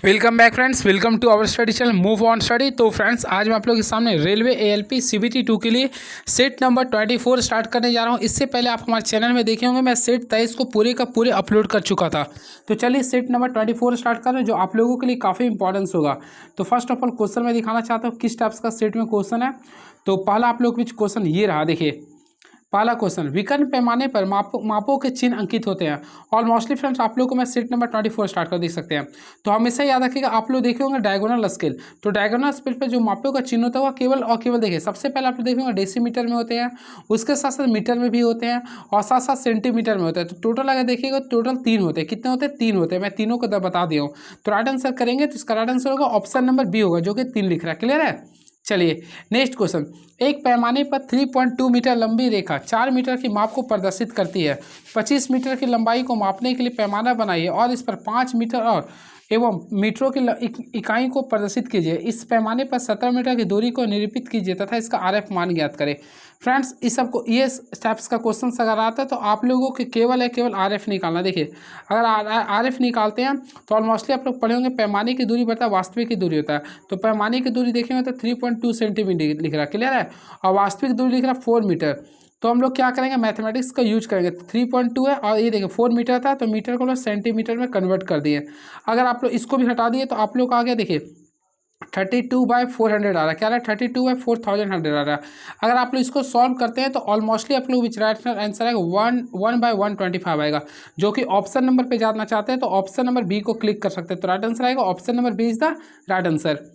Welcome back friends, welcome to our study channel move on study. तो friends, आज मैं आप लोगों के सामने रेलवे एएलपी सीबीटी 2 के लिए सेट नंबर 24 स्टार्ट करने जा रहा हूं। इससे पहले आप हमारे चैनल में देखे होंगे मैं सेट 23 को पूरे का पूरे अपलोड कर चुका था। तो चलिए सेट नंबर 24 स्टार्ट कर रहे हैं, जो आप लोगों के लिए काफ़ी इंपॉर्टेंस होगा। तो फर्स्ट ऑफ ऑल क्वेश्चन मैं दिखाना चाहता हूँ किस टाइप्स का सेट में क्वेश्चन है। तो पहला आप लोग के बीच क्वेश्चन ये रहा, देखिए पहला क्वेश्चन, विकर्ण पैमाने पर मापों के चिन्ह अंकित होते हैं। और मोस्टली फ्रेंड्स आप लोग को मैं सेट नंबर 24 स्टार्ट कर देख सकते हैं। तो हमेशा याद रखिएगा, आप लोग देखे होंगे डायगोनल स्केल। तो डायगोनल स्केल पर जो मापों का चिन्ह होता है वह केवल और केवल देखिए, सबसे पहले आप लोग देखे होंगे डेसीमीटर में होते हैं, उसके साथ साथ मीटर में भी होते हैं और साथ साथ सेंटीमीटर में होते हैं। तो टोटल अगर देखिएगा टोटल 3 होते हैं। कितने होते हैं? 3 होते हैं। मैं तीनों को बता दिया हूँ। तो राइट आंसर करेंगे तो इसका राइट आंसर होगा ऑप्शन नंबर बी होगा, जो कि 3 लिख रहा है। क्लियर है? चलिए नेक्स्ट क्वेश्चन, एक पैमाने पर 3.2 मीटर लंबी रेखा 4 मीटर की माप को प्रदर्शित करती है। 25 मीटर की लंबाई को मापने के लिए पैमाना बनाइए और इस पर 5 मीटर और एवं मीटरों की इकाई को प्रदर्शित कीजिए। इस पैमाने पर 17 मीटर की दूरी को निरूपित कीजिए तथा इसका आरएफ मान ज्ञात करें। फ्रेंड्स, इस सबको ये स्टेप्स का क्वेश्चन अगर आता है तो आप लोगों के केवल आरएफ निकालना। देखिए अगर आरएफ निकालते हैं तो ऑलमोस्टली आप लोग पढ़े होंगे पैमाने की दूरी बता वास्तविक की दूरी होता है। तो पैमाने की दूरी देखेंगे तो 3.2 सेंटीमीटर लिख रहा है। क्लियर है? और वास्तविक दूरी लिख रहा है 4 मीटर। तो हम लोग क्या करेंगे, मैथमेटिक्स का यूज करेंगे। 3.2 है और ये देखिए 4 मीटर था, तो मीटर को लोग सेंटीमीटर में कन्वर्ट कर दिए। अगर आप लोग इसको भी हटा दिए तो आप लोग आ गया, देखिए 32/400 आ रहा है। क्या आ रहा है? 32/4100 आ रहा है। अगर आप लोग इसको सॉल्व करते हैं तो ऑलमोस्टली आप लोग विच राइट आंसर आएगा 1/125 आएगा, जो कि ऑप्शन नंबर पे जाना चाहते हैं तो ऑप्शन नंबर बी को क्लिक कर सकते हैं। तो राइट आंसर आएगा option number B is the right answer.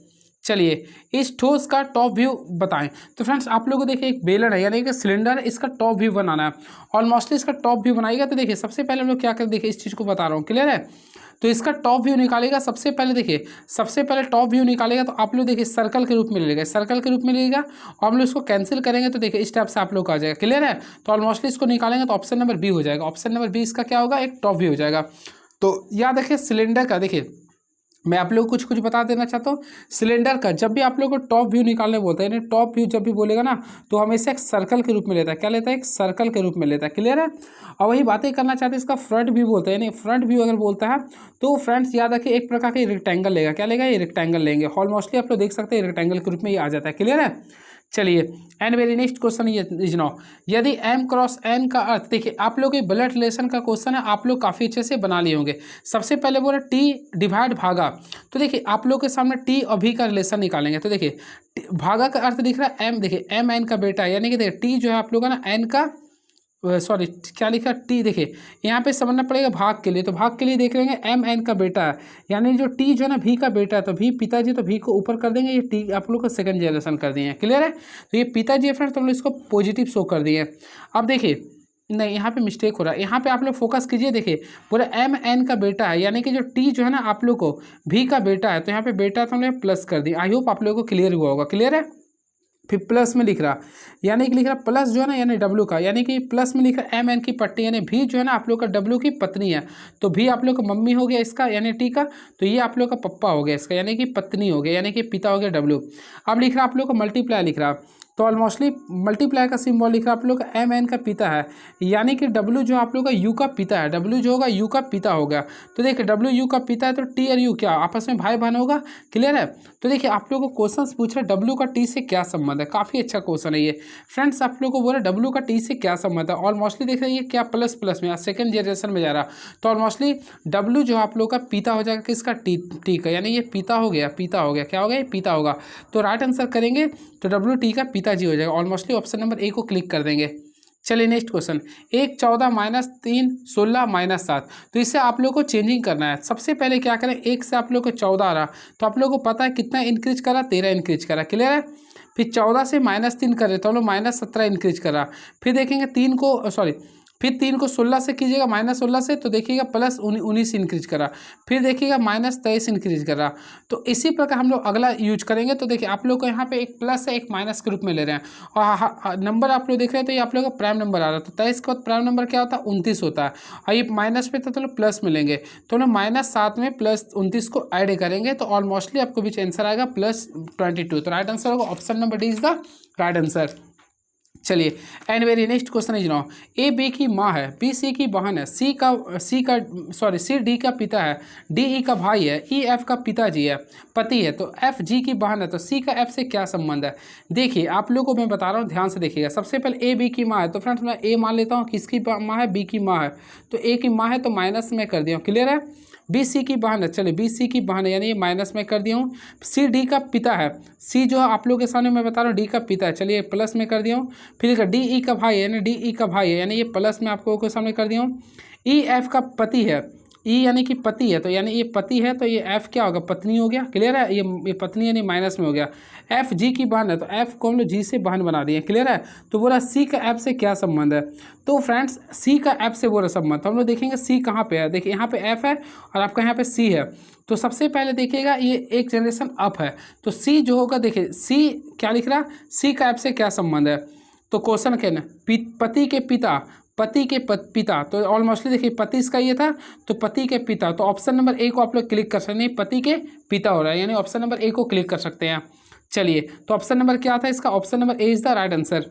चलिए इस ठोस का टॉप व्यू बताएं। तो फ्रेंड्स आप लोगों को देखिए एक बेलन है यानी कि सिलेंडर है, इसका टॉप व्यू बनाना है। ऑलमोस्टली इसका टॉप व्यू बनाएगा तो देखिए सबसे पहले हम लोग क्या करें, देखिए इस चीज़ को बता रहा हूँ। क्लियर है? तो इसका टॉप व्यू निकालेगा सबसे पहले, देखिए सबसे पहले टॉप व्यू निकालेगा तो आप लोग देखिए सर्कल के रूप में लेगा, सर्कल के रूप में लेगा और हम लोग इसको कैंसिल करेंगे तो देखिए इस टाइप से आप लोग का आ जाएगा। क्लियर है? तो ऑलमोस्टली इसको निकालेंगे तो ऑप्शन नंबर बी हो जाएगा। ऑप्शन नंबर बी इसका क्या होगा? एक टॉप व्यू हो जाएगा। तो याद रखिए सिलेंडर का, देखिए मैं आप लोग कुछ बता देना चाहता हूँ। सिलेंडर का जब भी आप लोग को टॉप व्यू निकालने बोलते हैं, यानी टॉप व्यू जब भी बोलेगा ना तो हमेशा एक सर्कल के रूप में लेता है। क्या लेता है? एक सर्कल के रूप में लेता है। क्लियर है? और वही बातें करना चाहते हैं, इसका फ्रंट व्यू बोलते हैं। यानी फ्रंट व्यू अगर बोलता है तो फ्रेंड्स याद रखिए एक प्रकार का रेक्टेंगल लेगा। क्या लेगा? ये रेक्टेंगल लेंगे। ऑलमोस्टली आप लोग देख सकते हैं रेक्टेंगल के रूप में ये आ जाता है। क्लियर है? चलिए एंड वेरी नेक्स्ट क्वेश्चन ये इज नाउ, यदि m क्रॉस n का अर्थ, देखिए आप लोग ये ब्लड रिलेशन का क्वेश्चन है, आप लोग काफ़ी अच्छे से बना लिए होंगे। सबसे पहले बोला t डिवाइड भागा। तो देखिए आप लोग के सामने t और v का रिलेशन निकालेंगे। तो देखिए भागा का अर्थ दिख रहा है m, देखिए m n का बेटा है, यानी कि देखिए t जो है आप लोग का ना n का सॉरी क्या लिखा टी, देखिए यहाँ पे समझना पड़ेगा भाग के लिए। तो भाग के लिए देख रहे हैं एम एन का बेटा है, यानी जो टी जो है ना भी का बेटा है। तो भी पिताजी, तो भी को ऊपर कर देंगे, ये टी आप लोग का सेकंड जनरेशन कर दिए हैं। क्लियर है? तो ये पिताजी है फ्रेंड्स, तो हम लोग इसको पॉजिटिव शो कर दिए। अब देखिए नहीं, यहाँ पे मिस्टेक हो रहा है। यहाँ पे आप लोग फोकस कीजिए, देखिए पूरा एम एन का बेटा है, यानी कि जो टी जो है ना आप लोग को भी का बेटा है। तो यहाँ पे बेटा तो हम लोग प्लस कर दिए। आई होप आप लोगों को क्लियर हुआ होगा। क्लियर है? फिर प्लस में लिख रहा, यानी कि लिख रहा प्लस जो है ना, यानी डब्लू का, यानी कि प्लस में लिख रहा एम एन की पट्टी, यानी भी जो है ना आप लोग का डब्लू की पत्नी है। तो भी आप लोग का मम्मी हो गया इसका, यानी टी का। तो ये आप लोग का पप्पा हो गया इसका, यानी कि पत्नी हो गया, यानी कि पिता हो गया डब्लू। अब लिख रहा आप लोग का मल्टीप्लाई लिख रहा, तो ऑलमोस्टली मल्टीप्लाई का सिंबल लिख रहा आप लोग का एम एन का पिता है, यानी कि डब्लू जो आप लोग का यू का पिता है। डब्लू जो होगा यू का पिता होगा। तो देखिए डब्लू यू का पिता है तो टी और यू क्या आपस में भाई बहन होगा। क्लियर है? तो देखिए आप लोगों को क्वेश्चन पूछ रहे डब्लू का टी से क्या संबंध है। काफ़ी अच्छा क्वेश्चन है ये फ्रेंड्स। आप लोगों को बोला डब्लू का टी से क्या संबंध है। ऑलमोस्टली देख रहे हैं ये क्या प्लस प्लस में सेकंड जनरेशन में जा रहा। तो ऑलमोस्टली डब्लू जो आप लोग का पिता हो जाएगा किसका? टी का, यानी ये पिता हो गया, पिता हो गया। क्या हो गया? ये पिता होगा। तो राइट आंसर करेंगे तो डब्लू टी का पिताजी हो जाएगा। ऑलमोस्टली ऑप्शन नंबर ए को क्लिक कर देंगे। चलिए नेक्स्ट क्वेश्चन, 1 14 -3 16 -7। तो इससे आप लोग को चेंजिंग करना है। सबसे पहले क्या करें, 1 से आप लोग को 14 आ रहा, तो आप लोग को पता है कितना इंक्रीज करा? 13 इंक्रीज करा। क्लियर है? फिर 14 से -3 कर रहे तो हम लोग -17 इंक्रीज करा। फिर देखेंगे 3 को सॉरी फिर 3 को 16 से कीजिएगा, -16 से, तो देखिएगा +19 इंक्रीज करा। फिर देखिएगा -23 इंक्रीज करा। तो इसी प्रकार हम लोग अगला यूज करेंगे। तो देखिए आप लोग को यहाँ पे एक प्लस है एक माइनस के रूप में ले रहे हैं और नंबर आप लोग देख रहे हैं तो ये आप लोग का प्राइम नंबर आ रहा है। तो 23 के बाद प्राइम नंबर क्या होता है? 29 होता है। और ये माइनस पे था तो लोग प्लस में लेंगे, तो लोग -7 में +29 को ऐड करेंगे तो ऑलमोस्टली आपको बीच आंसर आएगा +22। तो राइट आंसर होगा option number D is the right answer. चलिए and very next question is now A B की माँ है, बी सी की बहन है, सी डी का पिता है, डी ई का भाई है, ई एफ का पिताजी है, पति है, तो एफ जी की बहन है, तो सी का एफ से क्या संबंध है। देखिए आप लोगों को मैं बता रहा हूँ, ध्यान से देखिएगा। सबसे पहले ए बी की माँ है, तो फ्रेंड्स मैं ए मान लेता हूँ, किसकी माँ है, बी की माँ है, तो ए की माँ है तो माइनस में कर दिया हूँ, क्लियर है। बी सी की बहन है, चलिए बी सी की बहन है यानी ये माइनस में कर दिया हूँ। सी डी का पिता है, सी जो है आप लोगों के सामने मैं बता रहा हूँ डी का पिता है, चलिए प्लस में कर दिया हूँ। फिर डी ई का भाई है यानी डी ई का भाई है यानी ये प्लस में आप लोगों के सामने कर दिया हूँ। ई एफ का पति है, ई यानी कि पति है, तो यानी ये पति है तो ये एफ क्या होगा, पत्नी हो गया, क्लियर है। ये पत्नी यानी माइनस में हो गया। एफ जी की बहन है, तो एफ को हम लोग जी से बहन बना दिए, क्लियर है। तो बोला सी का एफ से क्या संबंध है, तो फ्रेंड्स सी का एफ से बोला संबंध, तो हम लोग देखेंगे सी कहाँ पे है। देखिए यहाँ पे एफ है और आपका यहाँ पे सी है, तो सबसे पहले देखिएगा ये एक जनरेशन अप है, तो सी जो होगा, देखिए सी क्या लिख रहा, सी का एफ से क्या संबंध है, तो क्वेश्चन क्या है, पति के पिता, पति के पिता, तो ऑलमोस्टली देखिए पति इसका ये था, तो पति के पिता, तो ऑप्शन नंबर ए को आप लोग क्लिक कर सकते हैं, पति के पिता हो रहा है यानी ऑप्शन नंबर ए को क्लिक कर सकते हैं। चलिए तो ऑप्शन नंबर क्या था इसका, option number A is the right answer.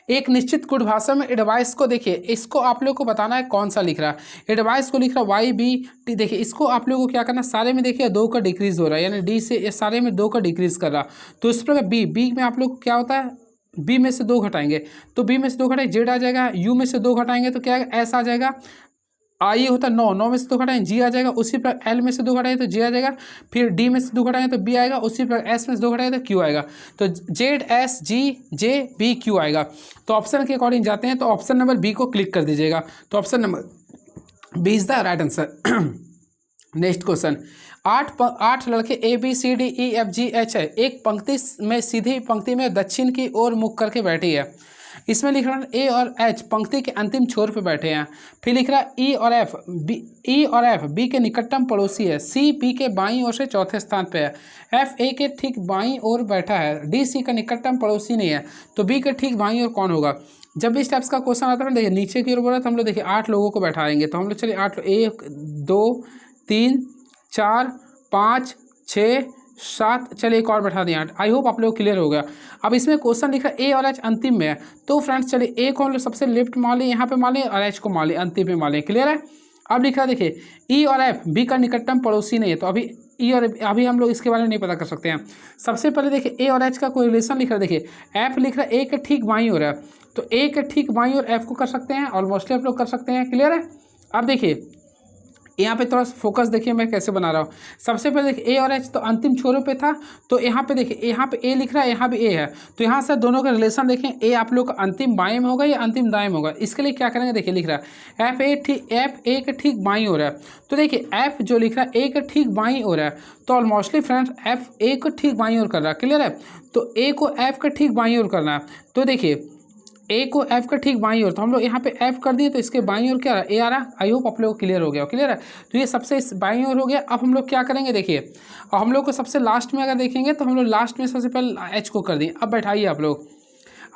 एक निश्चित गुण भाषा में एडवाइस को देखिए, इसको आप लोग को बताना है कौन सा लिख रहा है, एडवाइस को लिख रहा है वाई बी टी। देखिए इसको आप लोगों को क्या करना है, सारे में देखिए 2 का डिक्रीज हो रहा है यानी डी से ये सारे में 2 का डिक्रीज कर रहा, तो इस प्रकार बी में आप लोग क्या होता है, बी में से 2 घटाएंगे तो बी में से 2 घटाएंगे जेड आ जाएगा, यू में से 2 घटाएंगे तो क्या एस आ जाएगा, आई होता है 9 में से 2 घटाएंगे जी आ जाएगा, उसी पर एल में से 2 घटाएंगे तो जे आ जाएगा, फिर डी में से 2 घटाएंगे तो बी आएगा, उसी पर एस में से 2 घटाएंगे तो क्यू आएगा, तो Z S G J B Q आएगा। तो ऑप्शन के अकॉर्डिंग जाते हैं, तो ऑप्शन नंबर बी को क्लिक कर दीजिएगा, तो option number B is the right answer. Next question, 8 लड़के A B C D E F G H है, एक पंक्ति में सीधी पंक्ति में दक्षिण की ओर मुख करके बैठी है। इसमें लिख रहा है ए और एच पंक्ति के अंतिम छोर पे बैठे हैं। फिर लिख रहा है ई और एफ बी के निकटतम पड़ोसी है, सी बी के बाईं ओर से चौथे स्थान पे है, एफ ए के ठीक बाईं ओर बैठा है, डी सी का निकटतम पड़ोसी नहीं है, तो बी के ठीक बाईं ओर कौन होगा। जब इस टाइप्स का क्वेश्चन आता है देखिए नीचे की ओर बोला तो हम लोग देखिए 8 लोगों को बैठाएंगे, तो हम लोग चलिए 8 1 2 3 4 5 6 7, चलिए एक और बैठा दिए 8। आई होप आप लोग क्लियर हो गया। अब इसमें क्वेश्चन लिखा ए और एच अंतिम में है, तो फ्रेंड्स चलिए ए को हम लोग सबसे लेफ्ट मान लें, यहाँ पे मान लें, और एच को मान लें अंतिम में मान लें, क्लियर है। अब लिखा देखिए ई और एफ बी का निकटतम पड़ोसी नहीं है, तो अभी ई और अभी हम लोग इसके बारे में नहीं पता कर सकते हैं। सबसे पहले देखिए ए और एच का कोई रिलेशन लिख रहा है, देखिए एफ लिख रहा है ए के ठीक बाईं ओर है, तो ए के ठीक बाईं ओर एफ को कर सकते हैं, ऑलमोस्टली आप लोग कर सकते हैं, क्लियर है। अब देखिए यहाँ पे थोड़ा सा फोकस देखिए मैं कैसे बना रहा हूँ। सबसे पहले देखिए ए और एच तो अंतिम छोरों पे था, तो यहाँ पे देखिए यहाँ पे ए लिख रहा है, यहाँ भी ए है, तो यहाँ से दोनों का रिलेशन देखें, ए आप लोग का अंतिम बाएं में होगा या अंतिम दाएं में होगा। इसके लिए क्या करेंगे, देखिए लिख रहा है एफ ए के ठीक बाईं ओर है, तो देखिए एफ जो लिख रहा है ए के ठीक बाईं ओर है, तो ऑलमोस्टली फ्रेंड्स एफ ए को ठीक बाईं ओर कर रहा है, क्लियर है। तो ए को एफ का ठीक बाईं ओर करना है, तो देखिए ए को एफ का ठीक बाईं ओर, तो हम लोग यहाँ पे एफ कर दिए, तो इसके बाईं ओर क्या रहा है, ए आ रहा है। आई होप आप लोग क्लियर हो गया, क्लियर है। तो ये सबसे इस बाईं ओर हो गया। अब हम लोग क्या करेंगे, देखिए और हम लोग को सबसे लास्ट में अगर देखेंगे तो हम लोग लास्ट में सबसे पहले एच को कर दिए। अब बैठाइए आप लोग।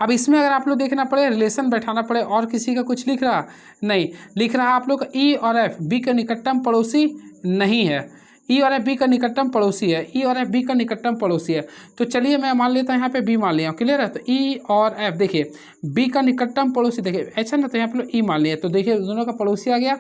अब इसमें अगर आप लोग देखना पड़े, रिलेशन बैठाना पड़े, और किसी का कुछ लिख रहा नहीं, लिख रहा आप लोग ई और एफ बी का निकटतम पड़ोसी नहीं है, ई और एफ बी का निकटतम पड़ोसी है, ई और एफ बी का निकटतम पड़ोसी है। तो चलिए मैं मान लेता हूँ यहाँ पे बी मान लिया, क्लियर है। तो ई और एफ देखिए बी का निकटतम पड़ोसी, देखिए एच है ना, तो यहाँ पे लोग ई मान लिया, तो देखिए दोनों का पड़ोसी आ गया।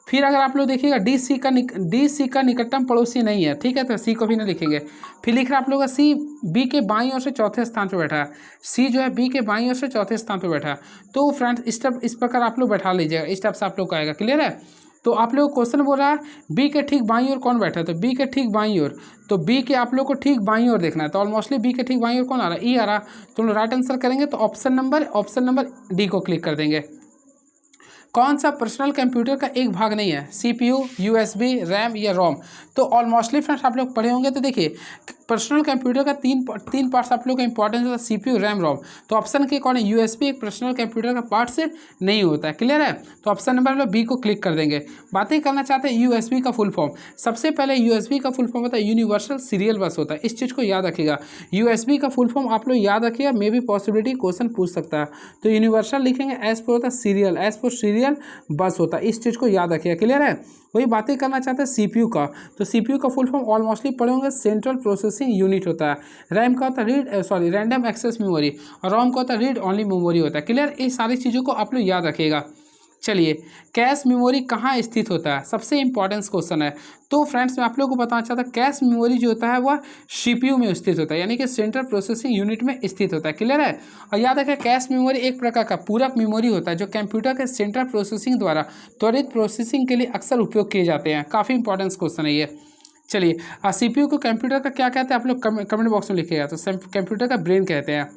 फिर अगर आप लोग देखिएगा डी सी का निकटतम पड़ोसी नहीं है, ठीक है, तो सी को भी नहीं लिखेंगे। फिर लिख रहा है आप लोग का सी बी के बाईं ओर से चौथे स्थान पे बैठा है, सी जो है बी के बाईं ओर से चौथे स्थान पे बैठा है। तो फ्रेंड्स इस प्रकार आप लोग बैठा लीजिएगा, इस टाइप से आप लोग का आएगा, क्लियर है। तो आप लोग क्वेश्चन बोल रहा है बी के ठीक बाईं ओर कौन बैठा है, तो बी के ठीक बाईं ओर, तो बी के आप लोग को ठीक बाईं ओर देखना है, तो ऑलमोस्टली बी के ठीक बाईं ओर कौन आ रहा है, ई आ रहा। तो हम लोग राइट आंसर करेंगे, तो ऑप्शन नंबर डी को क्लिक कर देंगे। कौन सा पर्सनल कंप्यूटर का एक भाग नहीं है, सीपीयू, यूएसबी, रैम या रोम। तो ऑलमोस्टली फ्रेंड्स आप लोग पढ़े होंगे, तो देखिए पर्सनल कंप्यूटर का तीन पार्ट्स आप लोग का इंपॉर्टेंस होता है, सीपीयू, रैम, रोम। तो ऑप्शन के अकॉर्डिंग यूएसबी एक पर्सनल कंप्यूटर का पार्ट से नहीं होता है, क्लियर है। तो ऑप्शन नंबर हम लोग बी को क्लिक कर देंगे। बातें करना चाहते हैं यूएसबी का फुल फॉर्म। सबसे पहले यूएसबी का फुल फॉर्म होता है यूनिवर्सल सीरियल बस होता है, इस चीज़ को याद रखिएगा। यूएसबी का फुल फॉर्म आप लोग याद रखिएगा, मे भी पॉसिबिलिटी क्वेश्चन पूछ सकता है। तो यूनिवर्सल लिखेंगे, एस पर होता है सीरियल, एस पर सीरियल सीरियल बस होता है, इस चीज़ को याद रखिएगा। क्लियर है। वही बातें करना चाहते हैं सीपीयू का, तो सीपीयू का फुल फॉर्म ऑलमोस्टली पढ़े होंगे, सेंट्रल प्रोसेसिंग यूनिट होता है। रैम का होता है रैंडम एक्सेस मेमोरी, और रोम का होता है रीड ओनली मेमोरी होता है। क्लियर, ये सारी चीज़ों को आप लोग याद रखिएगा। चलिए, कैश मेमोरी कहाँ स्थित होता है, सबसे इंपॉर्टेंट क्वेश्चन है। तो फ्रेंड्स मैं आप लोगों को बताना चाहता हूँ, कैश मेमोरी जो होता है वह सीपीयू में स्थित होता है, यानी कि सेंट्रल प्रोसेसिंग यूनिट में स्थित होता है। क्लियर है। और याद रखें, कैश मेमोरी एक प्रकार का पूरक मेमोरी होता है जो कंप्यूटर के सेंट्रल प्रोसेसिंग द्वारा त्वरित प्रोसेसिंग के लिए अक्सर उपयोग किए जाते हैं। काफ़ी इंपॉर्टेंट क्वेश्चन है ये। चलिए, सीपीयू को कंप्यूटर का क्या कहते हैं, आप लोग कमेंट बॉक्स में लिखिएगा। तो कंप्यूटर का ब्रेन कहते हैं।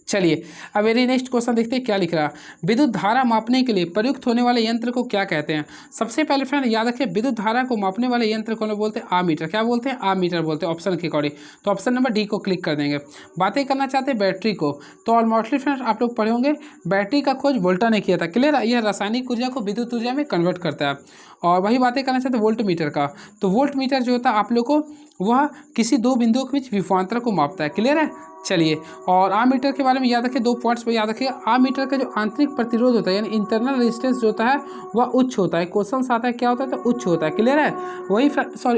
चलिए, अब वेरी नेक्स्ट क्वेश्चन देखते हैं क्या लिख रहा है। विद्युत धारा मापने के लिए प्रयुक्त होने वाले यंत्र को क्या कहते हैं। सबसे पहले फ्रेंड याद रखें, विद्युत धारा को मापने वाले यंत्र को बोलते हैं आमीटर। क्या बोलते हैं, आमीटर बोलते हैं, ऑप्शन के अकॉर्डिंग। तो ऑप्शन नंबर डी को क्लिक कर देंगे। बातें करना चाहते हैं बैटरी को, तो ऑलमोस्टली फ्रेंड आप लोग पढ़े होंगे, बैटरी का खोज वोल्टा ने किया था। क्लियर है। यह रासायनिक ऊर्जा को विद्युत ऊर्जा में कन्वर्ट करता है। और वही बातें करना चाहते हैं वोल्ट मीटर का, तो वोल्ट मीटर जो होता है आप लोग को वह किसी दो बिंदुओं के बीच विभवांतर को मापता है। क्लियर है। चलिए, और आमीटर के बारे में याद रखिए, 2 पॉइंट्स पर याद रखिए। आमीटर का जो आंतरिक प्रतिरोध होता है यानी इंटरनल रेजिस्टेंस जो होता है वह उच्च होता है। क्वेश्चन आता है क्या होता है, तो उच्च होता है। क्लियर है। वही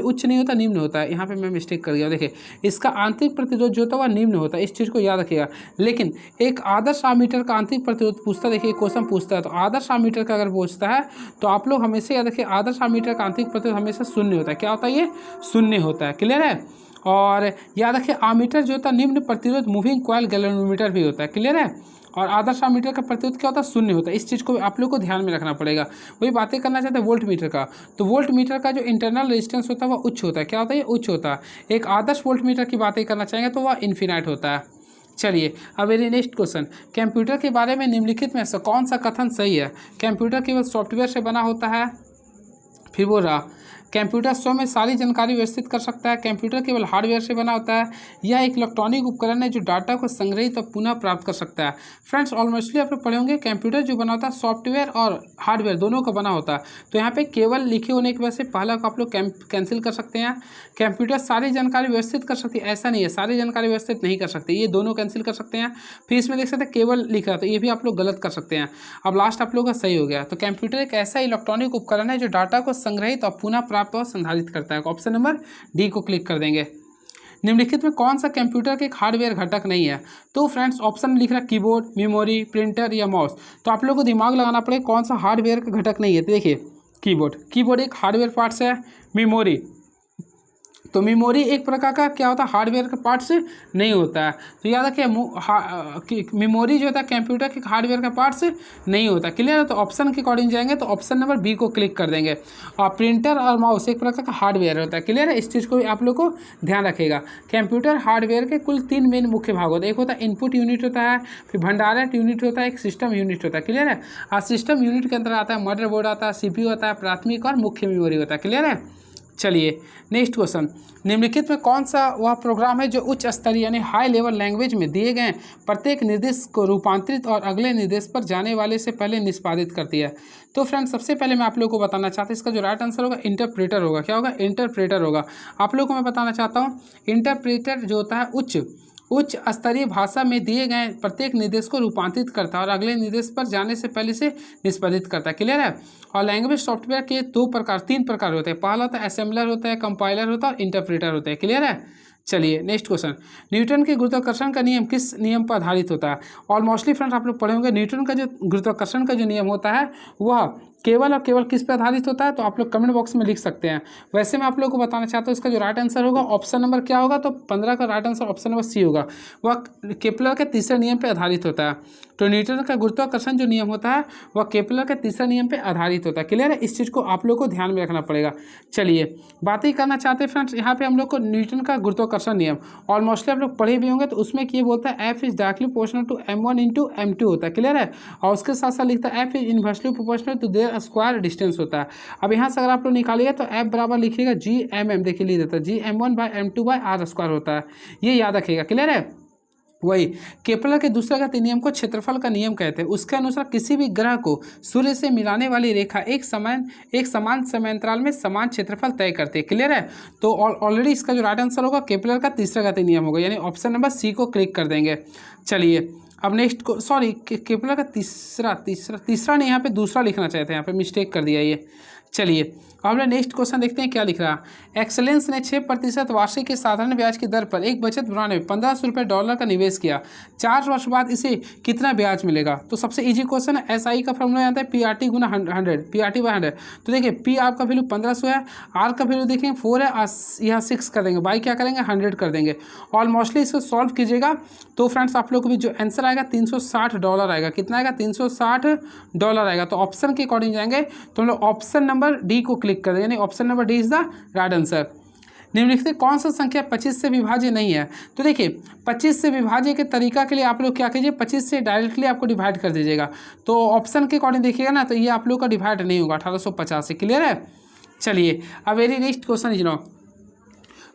उच्च नहीं होता, निम्न होता है। यहाँ पे मैं मिस्टेक कर गया। देखिए, इसका आंतरिक प्रतिरोध जो होता है वह निम्न होता है, इस चीज़ को याद रखिएगा। लेकिन एक आदर्श आमीटर का आंतरिक प्रतिरोध पूछता, देखिए क्वेश्चन पूछता है, तो आदर्श आमीटर का अगर पूछता है तो आप लोग हमेशा याद रखिए, आदर्श आमीटर का आंतरिक प्रतिरोध हमेशा शून्य होता है। क्या होता है, ये शून्य होता है। क्लियर है। और याद रखिए, आमीटर जो होता है निम्न प्रतिरोध मूविंग कॉइल गैल्वेनोमीटर भी होता है। क्लियर है। और आदर्श आमीटर का प्रतिरोध क्या होता है, शून्य होता है। इस चीज़ को आप लोग को ध्यान में रखना पड़ेगा। वही बातें करना चाहते हैं वोल्ट मीटर का, तो वोल्ट मीटर का जो इंटरनल रेजिस्टेंस होता है वह उच्च होता है। क्या होता है, ये उच्च होता है। एक आदर्श वोल्ट मीटर की बातें करना चाहेंगे तो वह इन्फिनाइट होता है। चलिए, अब वेरी नेक्स्ट क्वेश्चन, कंप्यूटर के बारे में निम्नलिखित में से कौन सा कथन सही है। कंप्यूटर केवल सॉफ्टवेयर से बना होता है, फिर वो रहा कंप्यूटर स्वयं में सारी जानकारी व्यवस्थित कर सकता है, कंप्यूटर केवल हार्डवेयर से बना होता है, यह एक इलेक्ट्रॉनिक उपकरण है जो डाटा को संग्रहित और पुनः प्राप्त कर सकता है। फ्रेंड्स ऑलमोस्टली आप लोग पढ़े होंगे, कंप्यूटर जो बना होता है सॉफ्टवेयर और हार्डवेयर दोनों का बना होता है। तो यहाँ पे केवल लिखे होने की वजह से पहला को आप लोग कैंसिल कर सकते हैं। कंप्यूटर सारी जानकारी व्यवस्थित कर सकती है, ऐसा नहीं है, सारी जानकारी व्यवस्थित नहीं कर सकती, ये दोनों कैंसिल कर सकते हैं। फिर इसमें देख सकते हैं केवल लिख रहा है, तो ये भी आप लोग गलत कर सकते हैं। अब लास्ट आप लोग का सही हो गया। तो कंप्यूटर एक ऐसा इलेक्ट्रॉनिक उपकरण है जो डाटा को संग्रहित और पुनः प्राप्त और संधारित करता है। ऑप्शन नंबर डी को क्लिक कर देंगे। निम्नलिखित में कौन सा कंप्यूटर के एक हार्डवेयर घटक नहीं है। तो फ्रेंड्स ऑप्शन में लिख रहा है कीबोर्ड, मेमोरी, प्रिंटर या माउस। तो आप लोगों को दिमाग लगाना पड़ेगा कौन सा हार्डवेयर का घटक नहीं है। तो देखिए, कीबोर्ड एक हार्डवेयर पार्ट्स है। मेमोरी, तो मेमोरी एक प्रकार का क्या होता है, हार्डवेयर का पार्ट्स नहीं होता है। तो याद रखिए, मेमोरी जो होता है कंप्यूटर के हार्डवेयर का पार्ट्स नहीं होता। क्लियर है। तो ऑप्शन के अकॉर्डिंग जाएंगे तो ऑप्शन नंबर बी को क्लिक कर देंगे। और प्रिंटर और माउस एक प्रकार का हार्डवेयर होता है। क्लियर है। इस चीज़ को भी आप लोग को ध्यान रखेगा। कंप्यूटर हार्डवेयर के कुल 3 मेन मुख्य भाग होते हैं। एक होता है इनपुट यूनिट होता है, फिर भंडारण यूनिट होता है, एक सिस्टम यूनिट होता है। क्लियर है। और सिस्टम यूनिट के अंदर आता है मदरबोर्ड आता है, CPU आता है, प्राथमिक और मुख्य मेमोरी होता है। क्लियर है। चलिए, नेक्स्ट क्वेश्चन, निम्नलिखित में कौन सा वह प्रोग्राम है जो उच्च स्तरीय यानी हाई लेवल लैंग्वेज में दिए गए प्रत्येक निर्देश को रूपांतरित और अगले निर्देश पर जाने वाले से पहले निष्पादित करती है। तो फ्रेंड्स सबसे पहले मैं आप लोगों को बताना चाहता हूँ, इसका जो राइट आंसर होगा इंटरप्रेटर होगा। क्या होगा, इंटरप्रेटर होगा। आप लोगों को मैं बताना चाहता हूँ, इंटरप्रेटर जो होता है उच्च स्तरीय भाषा में दिए गए प्रत्येक निर्देश को रूपांतरित करता है और अगले निर्देश पर जाने से पहले से निष्पादित करता है। क्लियर है। और लैंग्वेज सॉफ्टवेयर के 3 प्रकार होते हैं। पहला होता है असेंबलर होता है, कंपाइलर होता है और इंटरप्रेटर होता है। क्लियर है। चलिए, नेक्स्ट क्वेश्चन, न्यूटन के गुरुत्वाकर्षण का नियम किस नियम पर आधारित होता है। और मोस्टली फ्रेंड्स आप लोग पढ़े होंगे, न्यूटन का जो गुरुत्वाकर्षण का जो नियम होता है वह केवल और केवल किस पर आधारित होता है। तो आप लोग कमेंट बॉक्स में लिख सकते हैं। वैसे मैं आप लोग को बताना चाहता हूँ, इसका जो राइट आंसर होगा ऑप्शन नंबर क्या होगा, तो 15 का right answer option number C होगा। वह केपलर के तीसरे नियम पर आधारित होता है। तो न्यूटन का गुरुत्वाकर्षण जो नियम होता है वह केपलर के तीसरे नियम पर आधारित होता है। क्लियर है। इस चीज़ को आप लोग को ध्यान में रखना पड़ेगा। चलिए, बातें करना चाहते हैं फ्रेंड्स, यहाँ पे हम लोग को न्यूटन का गुरुत्वाकर्षण नियम ऑलमोस्टली आप लोग पढ़े भी होंगे। तो उसमें ये बोलता है F is directly proportional to m1 into m2 होता है। क्लियर है। और उसके साथ साथ लिखता है F is inversely proportional to their square distance होता है। अब यहाँ से अगर आप लोग निकालिएगा तो F बराबर लिखिएगा Gmm, देखिए लिख देता है Gm1/m2/r² होता है। ये याद रखिएगा। क्लियर है। वही केपलर के दूसरे गति नियम को क्षेत्रफल का नियम कहते हैं। उसके अनुसार किसी भी ग्रह को सूर्य से मिलाने वाली रेखा एक समान समयांतराल में समान क्षेत्रफल तय करती है। क्लियर है। तो ऑलरेडी इसका जो राइट आंसर होगा केपलर का तीसरा गति नियम होगा, यानी ऑप्शन नंबर सी को क्लिक कर देंगे। चलिए, अब नेक्स्ट को सॉरी केपलर का तीसरा नहीं, यहाँ पे दूसरा लिखना चाहते हैं, यहाँ पे मिस्टेक कर दिया ये। चलिए अब हम नेक्स्ट क्वेश्चन देखते हैं क्या लिख रहा है। एक्सेलेंस ने 6% वार्षिक के साधारण ब्याज की दर पर एक बचत बनाने में $1500 का निवेश किया। 4 वर्ष बाद इसे कितना ब्याज मिलेगा? तो सबसे इजी क्वेश्चन है। SI का फॉर्मूला आता है PRT गुना 100, PRT/100। तो देखिए P आपका वैल्यू 1500 है, R का वैल्यू देखेंगे 4 है, यहाँ 6 कर देंगे, बाई क्या करेंगे 100 कर देंगे। ऑलमोस्टली इसको सॉल्व कीजिएगा तो फ्रेंड्स आप लोग को भी जो आंसर आएगा $360 आएगा। कितना आएगा? $360 आएगा। तो ऑप्शन के अकॉर्डिंग जाएंगे तो हम लोग ऑप्शन नंबर डी को क्लिक कर देंगे, यानी option number D is the right answer. निम्नलिखित कौन सा संख्या 25 से विभाज्य नहीं है? तो देखिए 25 से विभाज्य के तरीका के लिए आप लोग क्या कीजिए, 25 से डायरेक्टली आपको डिवाइड कर दीजिएगा। तो ऑप्शन के अकॉर्डिंग देखिएगा ना, तो ये आप लोग का डिवाइड नहीं होगा 1850 से। क्लियर है? चलिए अब very next question is no,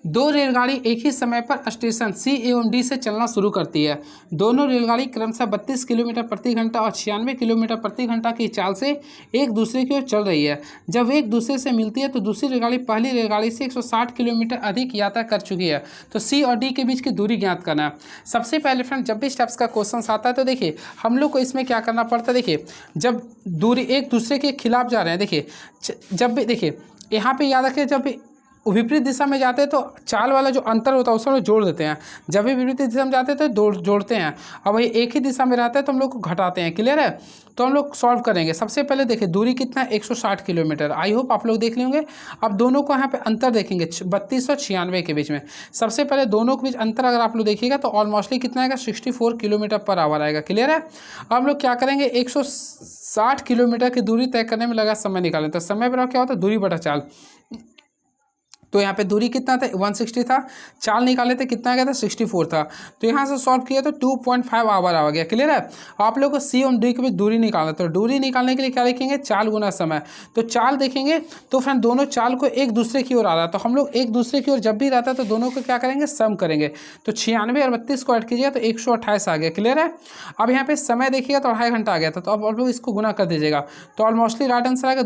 2 रेलगाड़ी एक ही समय पर स्टेशन सी एवं डी से चलना शुरू करती है। दोनों रेलगाड़ी क्रमशः 32 किलोमीटर प्रति घंटा और 96 किलोमीटर प्रति घंटा की चाल से एक दूसरे की ओर चल रही है। जब एक दूसरे से मिलती है तो दूसरी रेलगाड़ी पहली रेलगाड़ी से 160 किलोमीटर अधिक यात्रा कर चुकी है। तो सी और डी के बीच की दूरी ज्ञात करना है। सबसे पहले फ्रेंड जब भी स्टेप्स का क्वेश्चन आता है तो देखिए हम लोग को इसमें क्या करना पड़ता है। देखिए जब दूरी एक दूसरे के खिलाफ जा रहे हैं, देखिए जब भी देखिए यहाँ पे याद रखें, जब भी विपरीत दिशा में जाते हैं तो चाल वाला जो अंतर होता है उसमें जोड़ देते हैं। जब भी विपरीत दिशा में जाते हैं तो जोड़ते हैं, और वही एक ही दिशा में रहते हैं तो हम लोग को घटाते हैं। क्लियर है? तो हम लोग सॉल्व करेंगे। सबसे पहले देखिए दूरी कितना है, 160 किलोमीटर। आई होप आप लोग देख लेंगे। अब दोनों को यहाँ पे अंतर देखेंगे 32 और 96 के बीच में। सबसे पहले दोनों के बीच अंतर अगर आप लोग देखिएगा तो ऑलमोस्टली कितना आएगा, 64 किलोमीटर पर आवर आएगा। क्लियर है? अब हम लोग क्या करेंगे, 160 किलोमीटर की दूरी तय करने में लगा समय निकालें। तो समय पर क्या होता है, दूरी बटा चाल। तो यहाँ पे दूरी कितना था, 160 था, चाल निकाले थे कितना गया था, 64 था। तो यहाँ से सॉल्व किया तो 2.5 आवर आ गया। क्लियर है? आप लोगों को सी और डी के बीच दूरी निकालना। तो दूरी निकालने के लिए क्या लिखेंगे, चाल गुना समय। तो चाल देखेंगे तो फ्रेंड दोनों चाल को एक दूसरे की ओर आ रहा है, तो हम लोग एक दूसरे की ओर जब भी रहता है तो दोनों को क्या करेंगे, सम करेंगे। तो 96 और 32 को ऐड कीजिएगा तो 128 आ गया। क्लियर है? अब यहाँ पे समय देखिएगा तो 2.5 घंटा आ गया था। तो अब आप लोग इसको गुना कर दीजिएगा तो ऑलमोस्टली राइट आंसर आएगा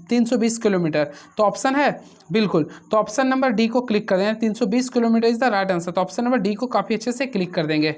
320 किलोमीटर। तो ऑप्शन है बिल्कुल। तो ऑप्शन नंबर डी को क्लिक कर देंगे, 320 kilometre is the right answer. तो ऑप्शन नंबर डी को काफ़ी अच्छे से क्लिक कर देंगे।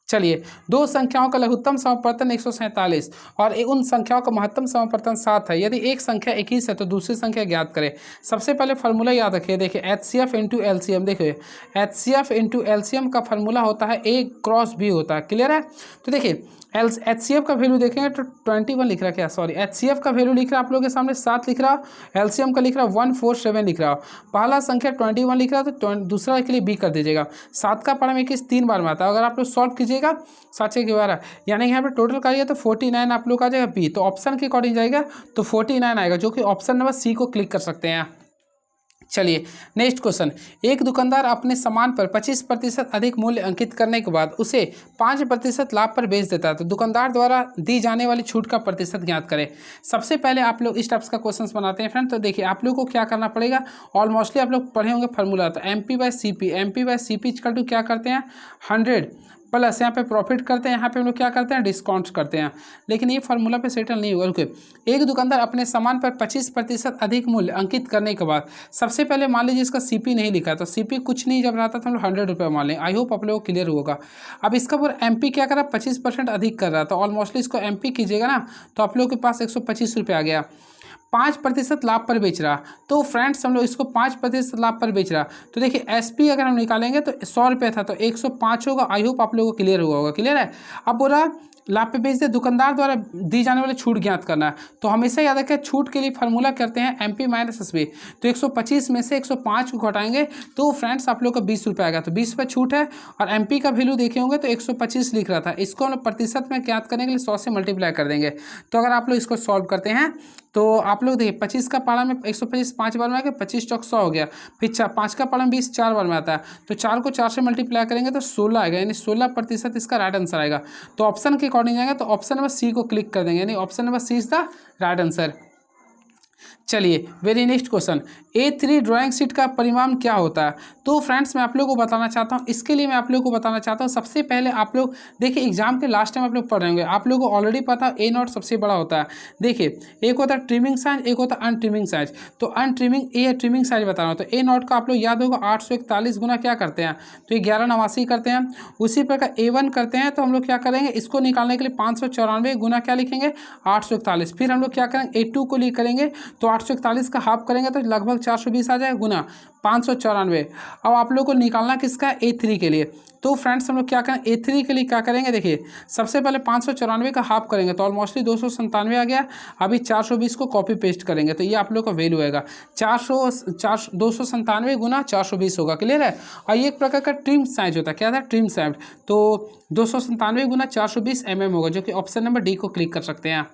चलिए, 2 संख्याओं का लघुत्तम समापवर्तन 147 और उन संख्याओं का महत्तम समापवर्तन 7 है। यदि एक संख्या 21 है तो दूसरी संख्या ज्ञात करें। सबसे पहले फार्मूला याद रखिए। देखिए HCF इंटू LCM, देखिए HCF इंटू LCM का फार्मूला होता है A क्रॉस B होता है। क्लियर है? तो देखिए HCF का वैल्यू देखेंगे तो 21 लिख रहा है, क्या सॉरी HCF का वैल्यू लिख रहा है आप लोगों के सामने 7 लिख रहा, LCM का लिख रहा 147 लिख रहा। पहला संख्या 21 लिख रहा तो दूसरा के लिए B कर दीजिएगा। 7 का पारा में 21 3 बार में आता है। अगर आप लोग सॉल्व कीजिएगा 7 के 12, यानी यहाँ पे टोटल करिए तो 49 आप लोग आ जाएगा B। तो ऑप्शन के अकॉर्डिंग जाएगा तो 49 आएगा, जो कि ऑप्शन नंबर C को क्लिक कर सकते हैं। चलिए नेक्स्ट क्वेश्चन, एक दुकानदार अपने सामान पर 25% अधिक मूल्य अंकित करने के बाद उसे 5% लाभ पर बेच देता है, तो दुकानदार द्वारा दी जाने वाली छूट का प्रतिशत ज्ञात करें। सबसे पहले आप लोग इस टाइप्स का क्वेश्चन बनाते हैं फ्रेंड। तो देखिए आप लोग को क्या करना पड़ेगा, ऑलमोस्टली आप लोग पढ़े होंगे फार्मूला। तो MP/CP, MP/CP इक्वल टू क्या करते हैं 100 प्लस यहाँ पे प्रॉफिट करते हैं, यहाँ पे हम लोग क्या करते हैं डिस्काउंट करते हैं। लेकिन ये फार्मूला पे सेटल नहीं होगा। रुके, एक दुकानदार अपने सामान पर 25% अधिक मूल्य अंकित करने के बाद, सबसे पहले मान लीजिए इसका CP नहीं लिखा, तो CP कुछ नहीं जब रहता तो हम लोग 100 रुपये मान लें। आई होप आप लोगों को क्लियर होगा। अब इसका पूरा MP क्या कर रहा है 25% अधिक कर रहा है, तो ऑलमोस्टली इसको MP कीजिएगा ना तो आप लोगों के पास 125 रुपये आ गया। 5% लाभ पर बेच रहा, तो फ्रेंड्स हम लोग इसको 5% लाभ पर बेच रहा। तो देखिए SP अगर हम निकालेंगे तो 100 रुपये था तो 105 होगा। आई होप आप लोगों को क्लियर हुआ होगा। क्लियर है? अब पूरा लाभ पे बेच दे, दुकानदार द्वारा दी जाने वाली छूट ज्ञात करना है। तो हमेशा याद रखें छूट के लिए फार्मूला करते हैं MP-SB। तो 125 में से 105 को घटाएंगे तो फ्रेंड्स आप लोग का 20 रुपये आएगा। तो 20 रुपये छूट है, और MP का वैल्यू देखे होंगे तो 125 लिख रहा था। इसको हम लोग प्रतिशत में ज्ञात करने के लिए 100 से मल्टीप्लाई कर देंगे। तो अगर आप लोग इसको सॉल्व करते हैं तो आप लोग देखिए 25 का पारा में 125 5 बार में आ गया, 25 चौक 100 हो गया। फिर 5 का पारा में 20 4 बार में आता है, तो 4 को 4 से मल्टीप्लाई करेंगे तो 16 आएगा, यानी 16% इसका राइट आंसर आएगा। तो ऑप्शन के अकॉर्डिंग जाएगा तो ऑप्शन नंबर C को क्लिक कर देंगे, यानी option number C is the right answer. चलिए very next question, A3 drawing sheet का परिमाण क्या होता है। तो फ्रेंड्स मैं आप लोगों को बताना चाहता हूँ, इसके लिए मैं आप लोगों को बताना चाहता हूँ, सबसे पहले आप लोग देखिए एग्जाम के लास्ट टाइम आप लोग पढ़ रहे होंगे, आप लोगों को ऑलरेडी पता है A0 सबसे बड़ा होता है। देखिए एक होता है ट्रिमिंग साइज, एक होता है अनट्रिमिंग साइज। तो अनट्रिमिंग ए ट्रिमिंग साइज बता रहा हूँ, तो A0 का आप लोग याद होगा 841 गुना क्या करते हैं, तो ये 1189 करते हैं। उसी प्रकार A1 करते हैं, तो हम लोग क्या करेंगे, इसको निकालने के लिए 594 गुना क्या लिखेंगे 841। फिर हम लोग क्या करेंगे A2 को करेंगे, तो 841 का हाफ करेंगे तो लगभग 420 आ जाएगा गुना 594। अब आप लोग को निकालना किसका है A3 के लिए। तो फ्रेंड्स हम लोग क्या करें A3 के लिए क्या करेंगे, देखिए सबसे पहले 594 का हाफ करेंगे तो ऑलमोस्टली 297 आ गया। अभी 420 को कॉपी पेस्ट करेंगे तो ये आप लोग का वैल्यू आएगा 297 गुना 420 होगा। क्लियर है। और ये एक प्रकार का ट्रिम साइज होता है, क्या था ट्रिम साइज। तो 297 गुना 420 mm होगा, जो कि ऑप्शन नंबर डी को क्लिक कर सकते हैं।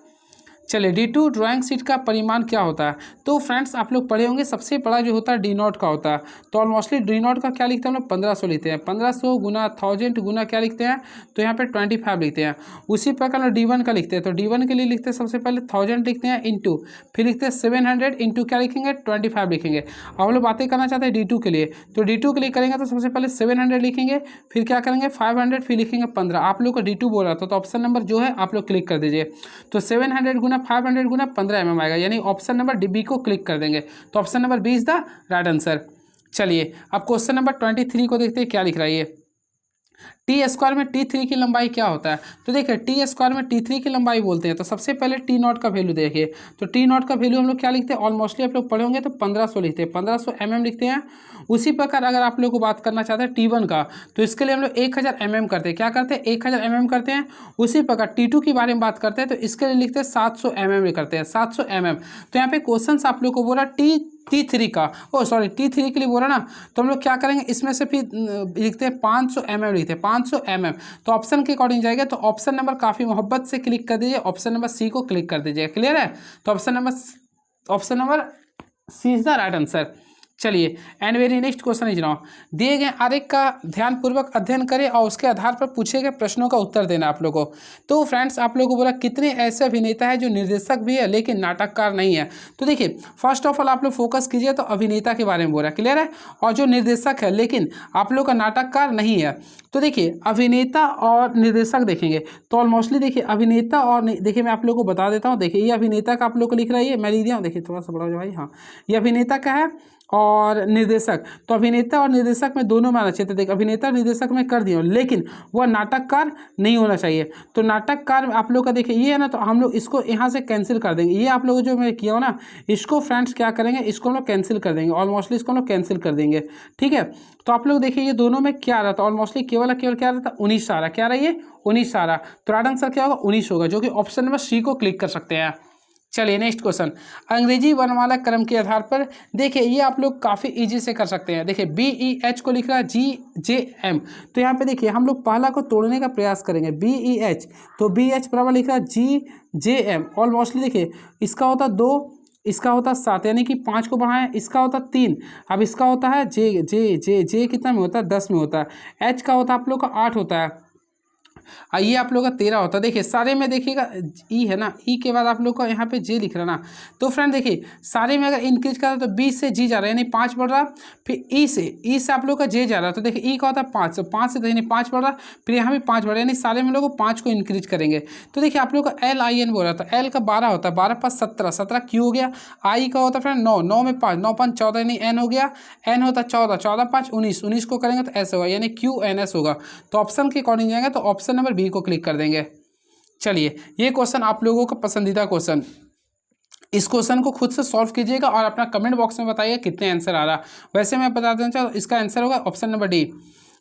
चलिए D2 ड्राइंग शीट का परिमाण क्या होता है। तो फ्रेंड्स आप लोग पढ़े होंगे सबसे बड़ा जो होता है D0 का होता है। तो ऑलमोस्टली D0 का क्या लिखते हैं हम लोग 1500 लिखते हैं, 1500 गुना 1000 गुना क्या लिखते हैं, तो यहाँ पे 25 लिखते हैं। उसी प्रकार हम D1 का लिखते हैं, तो D1 के लिए लिखते हैं सबसे पहले 1000 लिखते हैं इंटू, फिर लिखते हैं 700 इंटू क्या लिखेंगे 25 लिखेंगे। अब हम लोग बातें करना चाहते हैं D2 के लिए, तो D2 के लिए करेंगे तो सबसे पहले 700 लिखेंगे, फिर क्या करेंगे 500, फिर लिखेंगे 15। आप लोग का D2 बोल रहा था, तो ऑप्शन नंबर जो है आप लोग क्लिक कर दीजिए। तो 700 गुना 500 गुना 15 mm आएगा, यानी ऑप्शन नंबर डी को क्लिक कर देंगे। तो option number B is the right answer. चलिए अब क्वेश्चन नंबर 23 को देखते हैं क्या लिख रहा है ये। T² में T3 की लंबाई क्या होता है। तो देखिए T² में T3 की लंबाई बोलते हैं, तो सबसे पहले T0 का वैल्यू देखिए। तो T0 का वैल्यू हम लोग क्या लिखते हैं, ऑलमोस्टली आप लोग पढ़े होंगे तो 1500 लिखते हैं, 1500 mm लिखते हैं। उसी प्रकार अगर आप लोग को बात करना चाहते हैं T1 का, तो इसके लिए हम लोग 1000 mm करते हैं, क्या करते हैं 1000 mm करते हैं। उसी प्रकार T2 के बारे में बात करते हैं, तो इसके लिए लिखते हैं 700 mm करते हैं, 700 mm। तो यहाँ पे क्वेश्चन आप लोग को बोला T3 का, T3 के लिए बोला ना, तो हम लोग क्या करेंगे इसमें से फिर लिखते हैं 500 mm लिखते हैं, 500 mm। तो ऑप्शन के अकॉर्डिंग जाएगा, तो ऑप्शन नंबर काफ़ी मोहब्बत से क्लिक कर दीजिए, ऑप्शन नंबर सी को क्लिक कर दीजिए। क्लियर है। तो option number C is the right answer. चलिए and very next question is now, दिए गए आरेख का ध्यानपूर्वक अध्ययन करें और उसके आधार पर पूछे गए प्रश्नों का उत्तर देना आप लोगों को। तो फ्रेंड्स आप लोगों को बोला कितने ऐसे अभिनेता है जो निर्देशक भी है लेकिन नाटककार नहीं है। तो देखिए फर्स्ट ऑफ ऑल आप लोग फोकस कीजिए, तो अभिनेता के बारे में बोल रहा है। क्लियर है। और जो निर्देशक है लेकिन आप लोग का नाटककार नहीं है। तो देखिए अभिनेता और निर्देशक देखेंगे, तो ऑलमोस्टली देखिए अभिनेता और देखिए मैं आप लोग को बता देता हूँ। देखिए ये अभिनेता का आप लोग को लिख रहा है, ये मैं लिख दिया हूँ, देखिए थोड़ा सा बड़ा हो जाए भाई, हाँ ये अभिनेता का है और निर्देशक। तो अभिनेता और निर्देशक में दोनों में आना चाहिए। तो देखिए अभिनेता और निर्देशक में कर दिया, लेकिन वह नाटककार नहीं होना चाहिए। तो नाटककार आप लोग का देखिए ये है ना, तो हम लोग इसको यहाँ से कैंसिल कर देंगे। ये आप लोग जो मैं किया हो ना, इसको फ्रेंड्स क्या करेंगे, इसको हम लोग कैंसिल कर देंगे, ऑलमोस्टली इसको हम लोग कैंसिल कर देंगे। ठीक है। तो आप लोग देखिए ये दोनों में क्या आ रहा था, ऑलमोस्टली केवल क्या आ रहा था 19 आ रहा, क्या रहा ये 19 आ रहा। तो राइट आंसर क्या होगा 19 होगा, जो कि ऑप्शन नंबर सी को क्लिक कर सकते हैं। चलिए नेक्स्ट क्वेश्चन, अंग्रेजी वर्णमाला क्रम के आधार पर देखिए ये आप लोग काफ़ी इजी से कर सकते हैं। देखिए BEH को लिख रहा है GJM, तो यहाँ पे देखिए हम लोग पहला को तोड़ने का प्रयास करेंगे। BEH, तो BH बराबर लिख रहा है GJM। ऑलमोस्टली देखिए इसका होता 2, इसका होता 7, यानी कि 5 को बढ़ाएं, इसका होता 3। अब इसका होता है जे कितना में होता है 10 में होता है। H का होता है आप लोग का 8 होता है। ये आप लोग का 13 होता है। देखिए सारे में देखिएगा ई है ना, ई के बाद आप लोग का यहाँ पे जे लिख रहा ना। तो फ्रेंड देखिए सारे में अगर इंक्रीज करा तो 20 से जी जा रहा है यानी 5 बढ़ रहा, फिर ई से आप लोग का जे जा रहा है। तो देखिए ई का होता है 5, तो 5 से यानी 5 बढ़ रहा, फिर यहाँ भी 5 बढ़ रहा, यानी सारे में लोग 5 को इंक्रीज करेंगे। तो देखिए आप लोग का LIN बोल रहा था, एल का 12 होता है, 12 पाँच 17, 17 क्यू हो गया। आई का होता है फ्रेंड 9, 9 में 5, 9 5 14, यानी एन हो गया। एन होता है 14, 14 5 19, 19 को करेंगे तो एस होगा, यानी QNS होगा। तो ऑप्शन के अकॉर्डिंग जाएंगे, तो ऑप्शन नंबर बी को क्लिक कर देंगे। चलिए ये क्वेश्चन आप लोगों का पसंदीदा क्वेश्चन, इस क्वेश्चन को खुद से सॉल्व कीजिएगा और अपना कमेंट बॉक्स में बताइए कितने आंसर आ रहा। वैसे मैं बता देना चाहूँ इसका आंसर होगा ऑप्शन नंबर डी।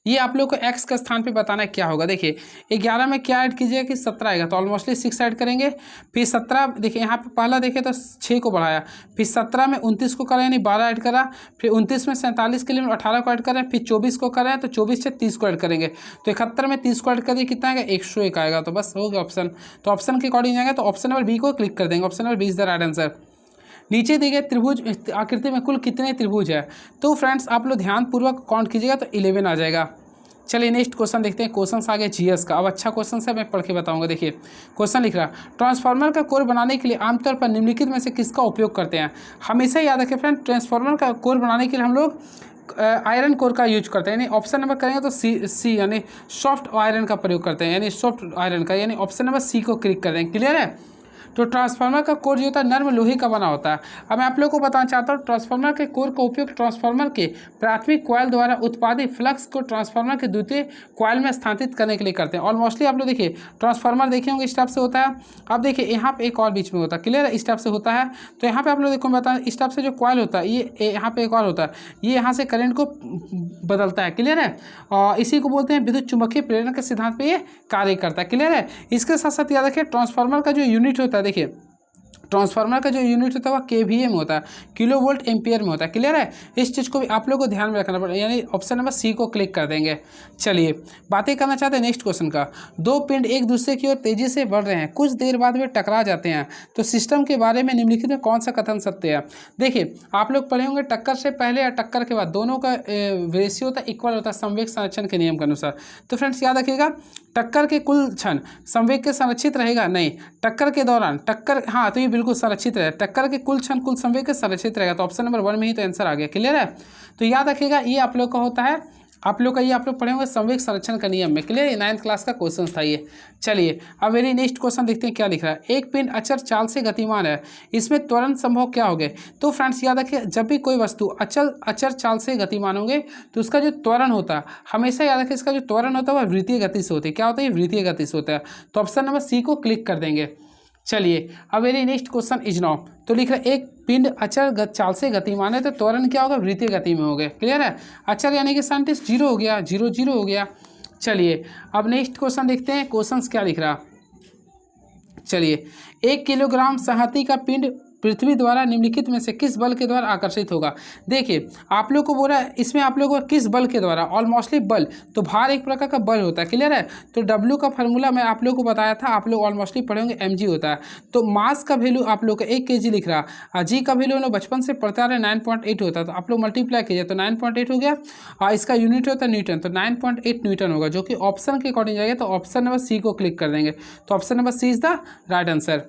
ये आप लोग को एक्स के स्थान पे बताना है क्या होगा। देखिए 11 में क्या ऐड कीजिएगा कि 17 आएगा, तो ऑलमोस्टली 6 ऐड करेंगे। फिर 17 देखिए यहाँ पे पहला देखे तो 6 को बढ़ाया, फिर 17 में 29 को करें यानी 12 ऐड करा, फिर 29 में 47 के लिए 18 को ऐड करें, फिर 24 को करें तो 24 से 30 को ऐड करेंगे। तो 71 में 30 को ऐड कर दिए कितना आएगा 101 आएगा। तो बस हो गया ऑप्शन। तो ऑप्शन के अकॉर्डिंग जाएंगे, तो ऑप्शन नंबर बी को क्लिक कर देंगे। Option number B is the right answer. नीचे दिए गए त्रिभुज आकृति में कुल कितने त्रिभुज है। तो फ्रेंड्स आप लोग ध्यानपूर्वक काउंट कीजिएगा तो 11 आ जाएगा। चलिए नेक्स्ट क्वेश्चन देखते हैं। क्वेश्चन आ गया जीएस का। अब अच्छा क्वेश्चन है, मैं पढ़ के बताऊंगा। देखिए क्वेश्चन लिख रहा, ट्रांसफार्मर का कोर बनाने के लिए आमतौर पर निम्नलिखित में से किसका उपयोग करते हैं। हमेशा याद रखें फ्रेंड, ट्रांसफार्मर का कोर बनाने के लिए हम लोग आयरन कोर का यूज करते हैं, यानी ऑप्शन नंबर करेंगे तो सी यानी सॉफ्ट आयरन का प्रयोग करते हैं, यानी सॉफ्ट आयरन का, यानी ऑप्शन नंबर सी को क्लिक कर दें। क्लियर है। तो ट्रांसफार्मर का कोर जो होता है नर्म लोहे का बना होता है। अब मैं आप लोगों को बताना चाहता हूँ, ट्रांसफार्मर के कोर का उपयोग ट्रांसफार्मर के प्राथमिक कॉइल द्वारा उत्पादित फ्लक्स को ट्रांसफार्मर के द्वितीय कॉइल में स्थानांतरित करने के लिए करते हैं। और मोस्टली आप लोग देखिए ट्रांसफार्मर देखे होंगे इस टाइप से होता है। अब देखिए यहाँ पे एक और बीच में होता है। क्लियर है, इस टाइप से होता है। तो यहाँ पे आप लोग देखो बता, इस टाइप से जो कॉइल होता है ये यहाँ पे एक और होता है, ये यहाँ से करंट को बदलता है। क्लियर है। और इसी को बोलते हैं विद्युत चुंबकीय प्रेरण के सिद्धांत पे ये कार्य करता है। क्लियर है। इसके साथ साथ याद रखिए ट्रांसफार्मर का जो यूनिट होता है, देखिए ट्रांसफार्मर का जो यूनिट होता है वह केवीए में होता है, किलो वोल्ट एम्पियर में होता है। क्लियर है। इस चीज़ को भी आप लोगों को ध्यान में रखना पड़ेगा, यानी ऑप्शन नंबर सी को क्लिक कर देंगे। चलिए बातें करना चाहते हैं नेक्स्ट क्वेश्चन का। दो पिंड एक दूसरे की ओर तेजी से बढ़ रहे हैं, कुछ देर बाद वे टकरा जाते हैं, तो सिस्टम के बारे में निम्नलिखित में कौन सा कथन सत्य है। देखिए आप लोग पढ़े होंगे टक्कर से पहले या टक्कर के बाद दोनों का रेशियो होता है इक्वल होता है संवेग संरक्षण के नियम के अनुसार। तो फ्रेंड्स याद रखिएगा, टक्कर के कुल क्षण संवेग के संरक्षित रहेगा नहीं, टक्कर के दौरान टक्कर, हाँ तो ये बिल्कुल संरक्षित रहेगा। टक्कर के कुल क्षण कुल संवेग के संरक्षित रहेगा, तो ऑप्शन नंबर 1 में ही तो आंसर आ गया। क्लियर है। तो याद रखिएगा ये आप लोग का होता है, आप लोग का ये आप लोग पढ़े होंगे संवेग संरक्षण का नियम में। क्लियर है, 9th क्लास का क्वेश्चन था ये। चलिए अब मेरी नेक्स्ट क्वेश्चन देखते हैं क्या लिख रहा है। एक पिंड अचर चाल से गतिमान है, इसमें त्वरण संभव क्या होंगे। तो फ्रेंड्स याद रखिए, जब भी कोई वस्तु अचर चाल से गतिमान होंगे तो उसका जो त्वरण होता है, हमेशा याद रखिए इसका जो त्वरण होता है वह वृत्तीय गति से होती है। क्या होता है, वृत्तीय गति से होता है। तो ऑप्शन नंबर सी को क्लिक कर देंगे। चलिए अब मेरी नेक्स्ट क्वेश्चन इज नाउ। तो लिख रहा है एक पिंड अचर चाल से गतिमान है, तो त्वरण क्या होगा, वृत्तीय गति में हो गए। क्लियर है। अचर यानी कि साइंटिस्ट 0 हो गया, 0 0 हो गया। चलिए अब नेक्स्ट क्वेश्चन देखते हैं, क्वेश्चन क्या लिख रहा। चलिए 1 किलोग्राम संहति का पिंड पृथ्वी द्वारा निम्नलिखित में से किस बल के द्वारा आकर्षित होगा। देखिए आप लोग को बोला इसमें आप लोग को किस बल के द्वारा, और मोस्टली बल तो भार एक प्रकार का बल होता है। क्लियर है। तो डब्ल्यू का फार्मूला मैं आप लोग को बताया था, आप लोग ऑलमोस्टली पढ़े होंगे mg होता है। तो मास का वैल्यू आप लोग का 1 kg लिख रहा है, जी का वैल्यू हम लोग बचपन से पढ़ते आ रहे 9.8 होता है। तो आप लोग मल्टीप्लाई कीजिए तो 9.8 हो गया, और इसका यूनिट होता है न्यूटन, तो 9.8 न्यूटन होगा, जो कि ऑप्शन के अकॉर्डिंग जाएगा। तो ऑप्शन नंबर सी को क्लिक कर देंगे। तो option number C is the right answer.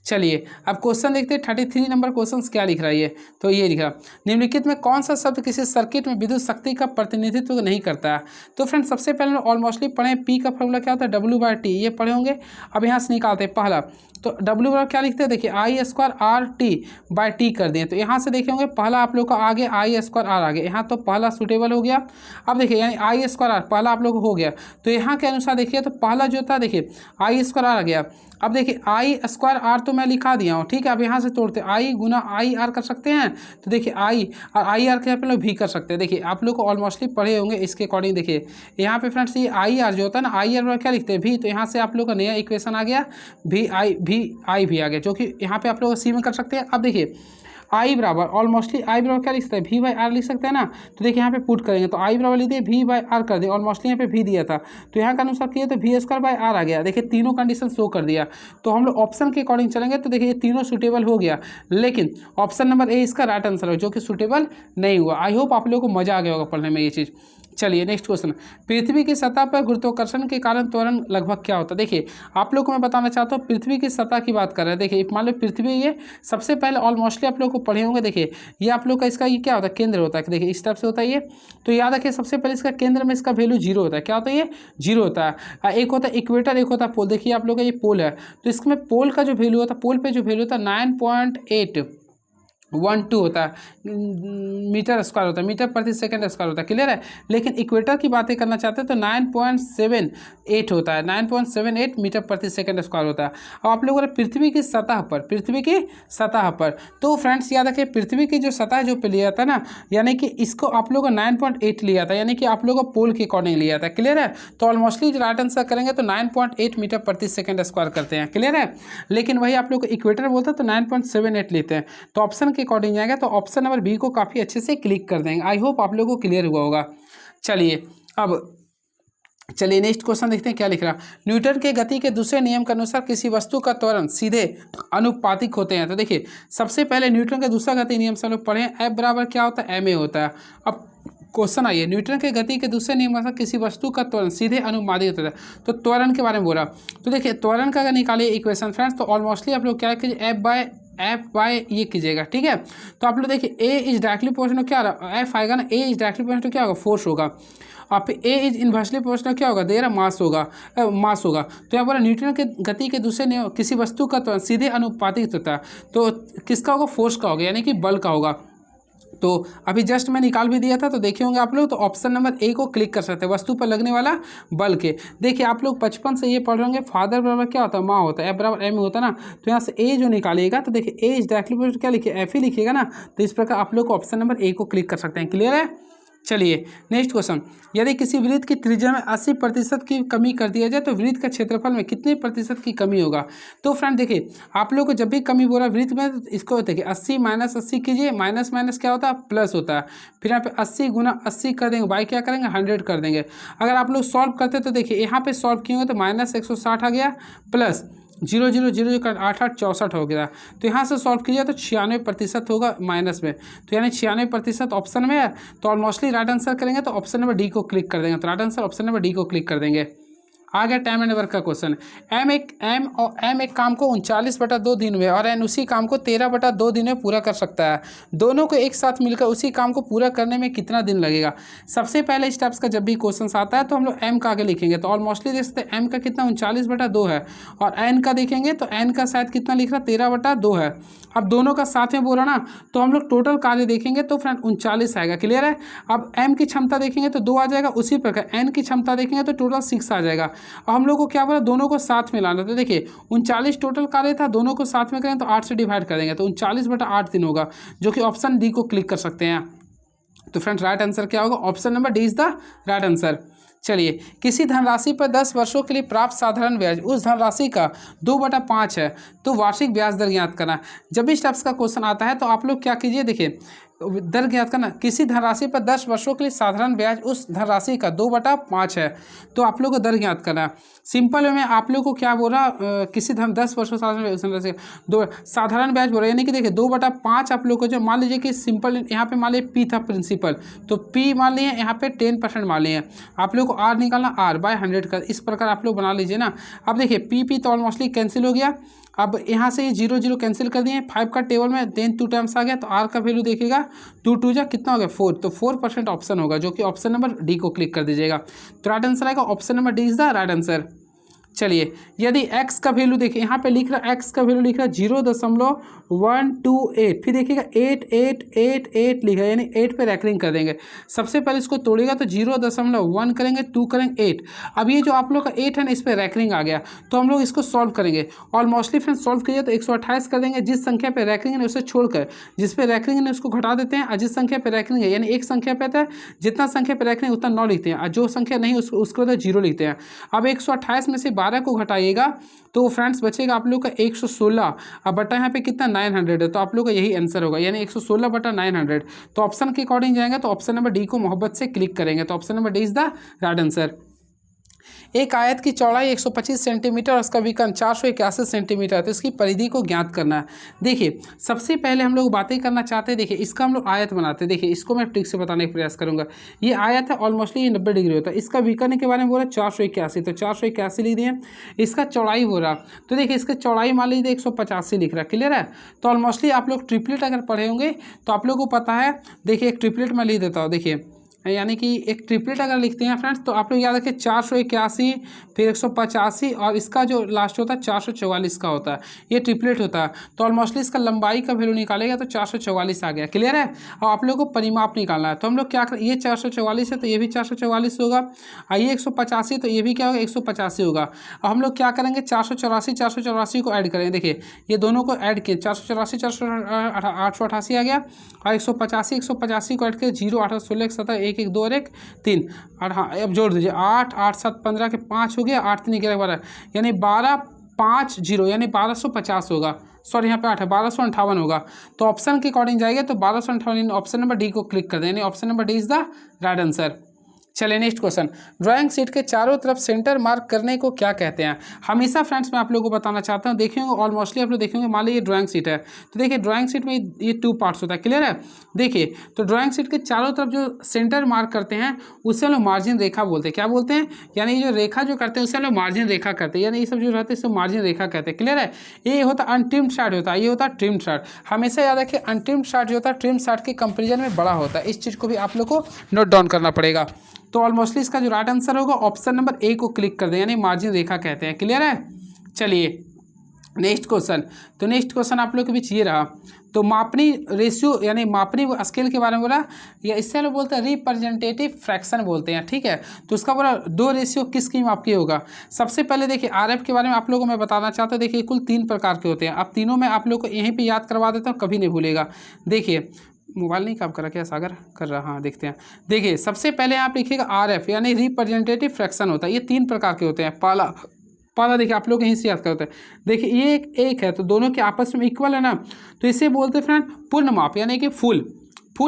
चलिए अब क्वेश्चन देखते हैं 33 नंबर क्वेश्चन क्या लिख रहा है ये। तो ये लिखा, निम्नलिखित में कौन सा शब्द किसी सर्किट में विद्युत शक्ति का प्रतिनिधित्व नहीं करता है। तो फ्रेंड्स सबसे पहले ऑलमोस्टली पढ़े पी का फॉर्मूला क्या होता है, W/T, ये पढ़े होंगे। अब यहाँ से निकालते हैं पहला, तो W बराबर क्या लिखते हैं, देखिए I²RT/T कर दिए। तो यहाँ से देखे होंगे पहला आप लोग का आगे I² R आ गया, यहाँ तो पहला सूटेबल हो गया। अब देखिए यानी I² R पहला आप लोग हो गया, तो यहाँ के अनुसार देखिए तो पहला जो था देखिए I² R आ गया। अब देखिए I² R तो मैं लिखा दिया हूँ, ठीक है। अब यहाँ से तोड़ते I गुना IR कर सकते हैं, तो देखिए I और IR के यहाँ पे लोग भी कर सकते हैं। देखिए आप लोग को ऑलमोस्टली पढ़े होंगे इसके अकॉर्डिंग। देखिए यहाँ पे फ्रेंड्स ये IR जो होता है ना, IR क्या लिखते हैं भी, तो यहाँ से आप लोग का नया इक्वेशन आ गया VI भी आ गया, जो कि यहाँ पे आप लोग सी में कर सकते हैं। अब देखिए आई बराबर ऑलमोस्टली आई बराबर क्या लिख सकते हैं, V/R लिख सकते हैं ना। तो देखिए यहाँ पे पुट करेंगे तो आई बराबर लिख दिए, V/R कर दिए। ऑलमोस्टली यहाँ पे V दिया था, तो यहाँ का अनुसार किया तो V²/R आ गया। देखिए तीनों कंडीशन शो कर दिया। तो हम लोग ऑप्शन के अकॉर्डिंग चलेंगे तो देखिए ये तीनों सूटेबल हो गया, लेकिन ऑप्शन नंबर ए इसका राइट आंसर है, जो कि सूटेबल नहीं हुआ। आई होप आप लोगों को मजा आ गया होगा पढ़ने में ये चीज़। चलिए नेक्स्ट क्वेश्चन, पृथ्वी की सतह पर गुरुत्वाकर्षण के कारण त्वरण लगभग क्या होता है। देखिए आप लोग को मैं बताना चाहता हूँ, पृथ्वी की सतह की बात कर रहे हैं। देखिए मान लो पृथ्वी ये सबसे पहले ऑलमोस्टली आप लोग को पढ़े होंगे। देखिए ये आप लोग का इसका ये क्या होता है, केंद्र होता है। देखिए इस तरफ से होता है ये, तो याद रखिए सबसे पहले इसका केंद्र में इसका वैल्यू 0 होता है। क्या होता है, ये 0 होता है। एक होता है इक्वेटर, एक होता है पोल। देखिए आप लोग का ये पोल है, तो इसमें पोल का जो वैल्यू होता है, पोल पे जो वैल्यू होता है 9.812 होता है, मीटर स्क्वायर होता है, मीटर प्रति सेकंड स्क्वायर होता है। क्लियर है। लेकिन इक्वेटर की बातें करना चाहते हैं तो 9.78 होता है, 9.78 मीटर प्रति सेकंड स्क्वायर होता है। अब आप लोगों ने पृथ्वी की सतह पर, पृथ्वी की सतह पर, तो फ्रेंड्स याद रखिए पृथ्वी की जो सतह जो पे लिया था ना, यानी कि इसको आप लोगों 9.8 लिया था, यानी कि आप लोगों को पोल के अकॉर्डिंग लिया था। क्लियर है। तो ऑलमोस्टली जो राइट आंसर करेंगे तो 9.8 मीटर प्रति सेकंड स्क्वायर करते हैं। क्लियर है। लेकिन वही आप लोग को इक्वेटर बोलते हैं तो 9.78 लेते हैं। तो ऑप्शन के अकॉर्डिंग जाएगा, तो ऑप्शन नंबर बी को काफ़ी अच्छे से क्लिक कर देंगे। आई होप आप लोगों को क्लियर हुआ होगा। चलिए नेक्स्ट क्वेश्चन देखते हैं क्या लिख रहा। न्यूटन के गति के दूसरे नियम के अनुसार किसी वस्तु का त्वरण सीधे अनुपातिक होते हैं। तो देखिए सबसे पहले न्यूटन का दूसरा गति नियम से हम लोग पढ़े, F बराबर क्या होता है, ma होता है। अब क्वेश्चन आइए, न्यूटन के गति के दूसरे नियम के अनुसार किसी वस्तु का त्वरण सीधे अनुपातिक होता है। तो त्वरण के बारे में बोला, तो देखिए त्वरण का अगर निकालिए इक्वेशन फ्रेंड्स, तो ऑलमोस्टली आप लोग क्या कीजिए एफ बाय ये कीजिएगा, ठीक है। तो आप लोग देखिए ए इज डायरेक्टली प्रोपोर्शनल क्या रहा, एफ आएगा ना, ए इज डायरेक्टली प्रोपोर्शनल क्या होगा, फोर्स होगा। आप ए इज इन्वर्सली प्रोपोर्शनल क्या होगा, देरा मास होगा, मास होगा। तो यहाँ पर न्यूटन के गति के दूसरे नियम किसी वस्तु का त्वरण सीधे अनुपातिक होता है, तो किसका होगा, फोर्स का होगा, यानी कि बल का होगा। तो अभी जस्ट मैं निकाल भी दिया था, तो देखे होंगे आप लोग, तो ऑप्शन नंबर ए को क्लिक कर सकते हैं, वस्तु पर लगने वाला बल के। देखिए आप लोग बचपन से ये पढ़ रहे होंगे, फादर बराबर क्या होता है, माँ होता है, एफ बराबर एम होता है ना। तो यहाँ से ए जो निकालिएगा, तो देखिए ए इज डायरेक्टली क्या लिखिए, एफ ही लिखिएगा ना। तो इस प्रकार आप लोग को ऑप्शन नंबर ए को क्लिक कर सकते हैं। क्लियर है। चलिए नेक्स्ट क्वेश्चन, यदि किसी वृत्त की त्रिज्या में 80% की कमी कर दिया जाए तो वृत्त का क्षेत्रफल में कितने प्रतिशत की कमी होगा। तो फ्रेंड देखिए आप लोग को जब भी कमी बोला वृत्त में, तो इसको देखिए 80 माइनस 80 कीजिए, माइनस माइनस क्या होता है, प्लस होता है। फिर यहाँ पे 80 गुना 80 कर देंगे, बाई क्या करेंगे, 100 कर देंगे। अगर आप लोग सॉल्व करते तो देखिए यहाँ पे सॉल्व किए होंगे तो माइनस 160 आ गया, प्लस 0 कर 8 8 64 हो गया। तो यहाँ से सॉल्व कीजिए तो 96% होगा माइनस में, तो यानी 96% ऑप्शन में है। तो ऑलमोस्टली राइट आंसर करेंगे तो ऑप्शन नंबर डी को क्लिक कर देंगे। तो right answer option number D को क्लिक कर देंगे। आ गया टाइम एंड वर्क का क्वेश्चन। एम एक काम को 39/2 दिन में और एन उसी काम को 13/2 दिन में पूरा कर सकता है। दोनों को एक साथ मिलकर उसी काम को पूरा करने में कितना दिन लगेगा। सबसे पहले स्टेप्स का जब भी क्वेश्चन आता है तो हम लोग एम का आगे लिखेंगे। तो ऑलमोस्टली देख सकते हैं एम का कितना 39/2 है, और एन का देखेंगे तो एन का शायद कितना लिख रहा 13/2 है। अब दोनों का साथ में बोला ना, तो हम लोग टोटल कार्य देखेंगे तो फ्रेंड 39 आएगा। क्लियर है। अब एम की क्षमता देखेंगे तो 2 आ जाएगा, उसी प्रकार एन की क्षमता देखेंगे तो टोटल 6 आ जाएगा। और हम लोग को क्या बोला, दोनों को साथ में लाना। तो देखिए 39 टोटल कार्य था, दोनों को साथ में करें तो 8 से डिवाइड कर देंगे, तो 39/8 दिन होगा, जो कि ऑप्शन डी को क्लिक कर सकते हैं। तो फ्रेंड्स राइट आंसर क्या होगा, option number D is the right answer. चलिए, किसी धनराशि पर 10 वर्षों के लिए प्राप्त साधारण ब्याज उस धनराशि का 2/5 है, तो वार्षिक ब्याज दर ज्ञात करना। जब भी स्टेप्स का क्वेश्चन आता है तो आप लोग क्या कीजिए, देखिए दर ज्ञात करना। किसी धनराशि पर 10 वर्षों के लिए साधारण ब्याज उस धनराशि का 2/5 है, तो आप लोग को दर ज्ञात करना है। सिंपल में आप लोग को क्या बोला, किसी 10 वर्षों साधारण दो साधारण ब्याज बोला, यानी कि देखिए 2/5 आप लोग को जो मान लीजिए कि सिंपल यहाँ पे मान लीजिए पी था प्रिंसिपल, तो पी मान लिए यहाँ पे 10% मान लिए। आप लोग को आर निकालना, आर बाय 100 का, इस प्रकार आप लोग बना लीजिए ना। अब देखिए पी तो ऑलमोस्टली कैंसिल हो गया। अब यहाँ से ये 0 कैंसिल कर दिए, 5 का टेबल में 10 2 टाइम्स आ गया, तो आर का वैल्यू देखिएगा 2 2 जा कितना हो गया 4, तो 4% ऑप्शन होगा, जो कि ऑप्शन नंबर डी को क्लिक कर दीजिएगा। तो राइट आंसर आएगा option number D is the right answer. चलिए, यदि x का वैल्यू देखिए यहाँ पे लिख रहा है, x का वैल्यू लिख रहा है 0.128, फिर देखिएगा 8888 लिखा है, यानी 8 पे रैकरिंग कर देंगे। सबसे पहले इसको तोड़ेगा तो 0.1 करेंगे, 2 करेंगे 8। अब ये जो आप लोग का 8 है ना, इस पर रैकरिंग आ गया, तो हम लोग इसको सॉल्व करेंगे। ऑलमोस्टली फ्रेंड सॉल्व कीजिए तो 128 कर देंगे। जिस संख्या पर रैकरिंग है उसे छोड़कर जिस पे रैकरिंग है उसको घटा देते हैं, और जिस संख्या पर रैकरिंग है, यानी एक संख्या पे आता है जितना संख्या पर रैकरिंग उतना 9 लिखते हैं, और जो संख्या नहीं उसको 0 लिखते हैं। अब 128 में से 12 को घटाइएगा तो फ्रेंड्स बचेगा आप लोग का 116। अब बटा यहाँ पे कितना 900 है, तो आप लोग का यही आंसर होगा, यानी 116/900। तो ऑप्शन के अकॉर्डिंग जाएंगे तो ऑप्शन नंबर डी को मोहब्बत से क्लिक करेंगे, तो option number D is the right answer. एक आयत की चौड़ाई 125 सेंटीमीटर और उसका विकर्ण 481 सेंटीमीटर है, तो इसकी परिधि को ज्ञात करना है। देखिए सबसे पहले हम लोग बातें करना चाहते हैं, देखिए इसका हम लोग आयत बनाते हैं। देखिए इसको मैं ट्रिक से बताने का प्रयास करूंगा। ये आयत है, ऑलमोस्टली 90 डिग्री होता है। इसका विकर्ण के बारे में बोला 481, तो 481 लिख दिए। इसका चौड़ाई बोला, तो देखिए इसका चौड़ाई मान लीजिए 185 लिख रहा है। क्लियर है। तो ऑलमोस्टली आप लोग ट्रिपलेट अगर पढ़े होंगे तो आप लोग को पता है। देखिए एक ट्रिपलेट मैं लिख देता हूँ। देखिए यानी कि एक ट्रिपलेट अगर लिखते हैं फ्रेंड्स, तो आप लोग याद रखें 481 फिर 185 और इसका जो लास्ट होता है 444 का होता है, ये ट्रिपलेट होता है। तो ऑलमोस्टली इसका लंबाई का वैल्यू निकालेगा तो 444 आ गया। क्लियर है। और आप लोगों को परिमाप निकालना है, तो हम लोग क्या करें, ये 444 है तो ये भी 444 होगा, और ये 185 तो ये भी क्या होगा 185 होगा। और हम लोग क्या करेंगे 484 को ऐड करेंगे। देखिए ये दोनों को ऐड किए, 484 888 आ गया, और 185 को ऐड किए 0 8 16 17 1 1 2 और 1 3, और हाँ अब जोड़ दीजिए 8 8 7 15 के 5 हो गया, 8 3 11 12, यानी 1250 यानी 1250 होगा। सॉरी यहाँ पे 8 है, 1258 होगा। तो ऑप्शन के अकॉर्डिंग जाएगा तो 1258, ऑप्शन नंबर डी को क्लिक कर दें, यानी option number D is the right answer. चलिए नेक्स्ट क्वेश्चन, ड्राइंग शीट के चारों तरफ सेंटर मार्क करने को क्या कहते हैं। हमेशा फ्रेंड्स मैं आप लोगों को बताना चाहता हूँ, देखेंगे ऑलमोस्टली आप लोग देखेंगे, मान लीजिए ड्राइंग शीट है, तो देखिए ड्राइंग शीट में ये 2 पार्ट्स होता है, क्लियर है। देखिए तो ड्राइंग शीट के चारों तरफ जो सेंटर मार्क करते हैं उसे हम लोग मार्जिन रेखा बोलते हैं। क्या बोलते हैं, यानी ये जो रेखा जो करते हैं उसे हम लोग मार्जिन रेखा करते हैं, यानी ये सब जो रहते हैं इसको मार्जिन रेखा कहते हैं, क्लियर है। ये होता है अनट्रिम्ड शार्ट होता है, ये होता है ट्रिम्ड शार्ट। हमेशा याद रखिए अनट्रिम्ड शार्ट जो होता है ट्रिम्ड शार्ट के कंपेरिजन में बड़ा होता है, इस चीज़ को भी आप लोग को नोट डाउन करना पड़ेगा। तो ऑलमोस्टली इसका जो राइट आंसर होगा ऑप्शन नंबर ए को क्लिक कर दें, यानी मार्जिन रेखा कहते हैं, क्लियर है। चलिए नेक्स्ट क्वेश्चन, तो नेक्स्ट क्वेश्चन आप लोग के बीच ये रहा, तो मापनी रेशियो यानी मापनी स्केल के बारे में बोला, या इससे लोग बोलते हैं रिप्रेजेंटेटिव फ्रैक्शन बोलते हैं, ठीक है। तो उसका बोला 2 रेशियो किसकी माप होगा। सबसे पहले देखिए आरएफ के बारे में आप लोगों को मैं बताना चाहता हूँ। देखिए कुल 3 प्रकार के होते हैं, अब तीनों में आप लोग को यहीं पे याद करवा देता हूँ, कभी नहीं भूलेगा। देखिए मोबाइल नहीं काम कर रहा क्या, सागर कर रहा, हाँ देखते हैं। देखिए सबसे पहले आप लिखिएगा आरएफ यानी रिप्रेजेंटेटिव फ्रैक्शन होता है, ये 3 प्रकार के होते हैं। पहला देखिए आप लोग यहीं से याद करते हैं, देखिए ये एक है तो दोनों के आपस में इक्वल है ना, तो इसे बोलते हैं फ्रेंड पूर्ण माप, यानी कि फुल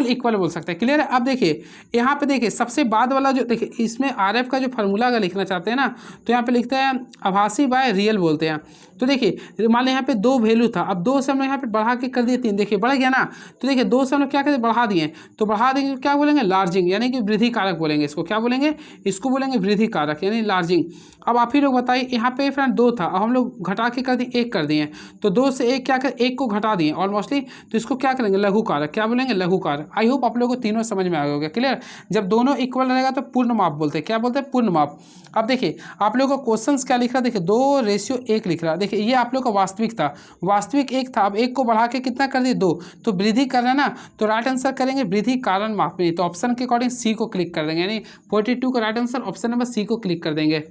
इक्वल बोल सकते हैं, क्लियर है। अब देखिए यहाँ पे देखिए सबसे बाद वाला जो देखिए इसमें आरएफ का जो फार्मूला अगर लिखना चाहते हैं ना, तो यहाँ पे लिखते हैं आभासी बाय रियल बोलते हैं। तो देखिए मान लें यहाँ पे 2 वैल्यू था, अब 2 से हम लोग यहाँ पे बढ़ा के कर दिए 3, देखिए बढ़ गया ना। तो देखिए 2 से हम लोग क्या करते बढ़ा दिए, तो बढ़ा देंगे क्या बोलेंगे लार्जिंग, यानी कि वृद्धि कारक बोलेंगे इसको, क्या बोलेंगे, इसको बोलेंगे वृद्धि कारक यानी लार्जिंग। अब आप ही लोग बताइए यहाँ पे फ्रेंड 2 था, अब हम लोग घटा के कर दिए 1 कर दिए, तो 2 से 1 क्या कर 1 को घटा दिए ऑलमोस्टली, तो इसको क्या करेंगे लघु कारक, क्या बोलेंगे लघु कारक। आई होप आप लोगों को तीनों समझ में आ गया होगा, क्लियर। जब दोनों इक्वल रहेगा तो पूर्ण माप बोलते हैं, क्या बोलते हैं पूर्ण माप। अब देखिए आप लोगों को क्वेश्चन क्या लिख रहा है, देखिए 2:1 लिख रहा है। देखिए ये आप लोग का वास्तविक था, वास्तविक 1 था, अब 1 को बढ़ा के कितना कर दिए 2, तो वृद्धि कर रहा है ना, तो राइट आंसर करेंगे वृद्धि कारण मापनी, तो ऑप्शन के अकॉर्डिंग सी को क्लिक कर देंगे, यानी 42 का right answer option number C को क्लिक कर देंगे।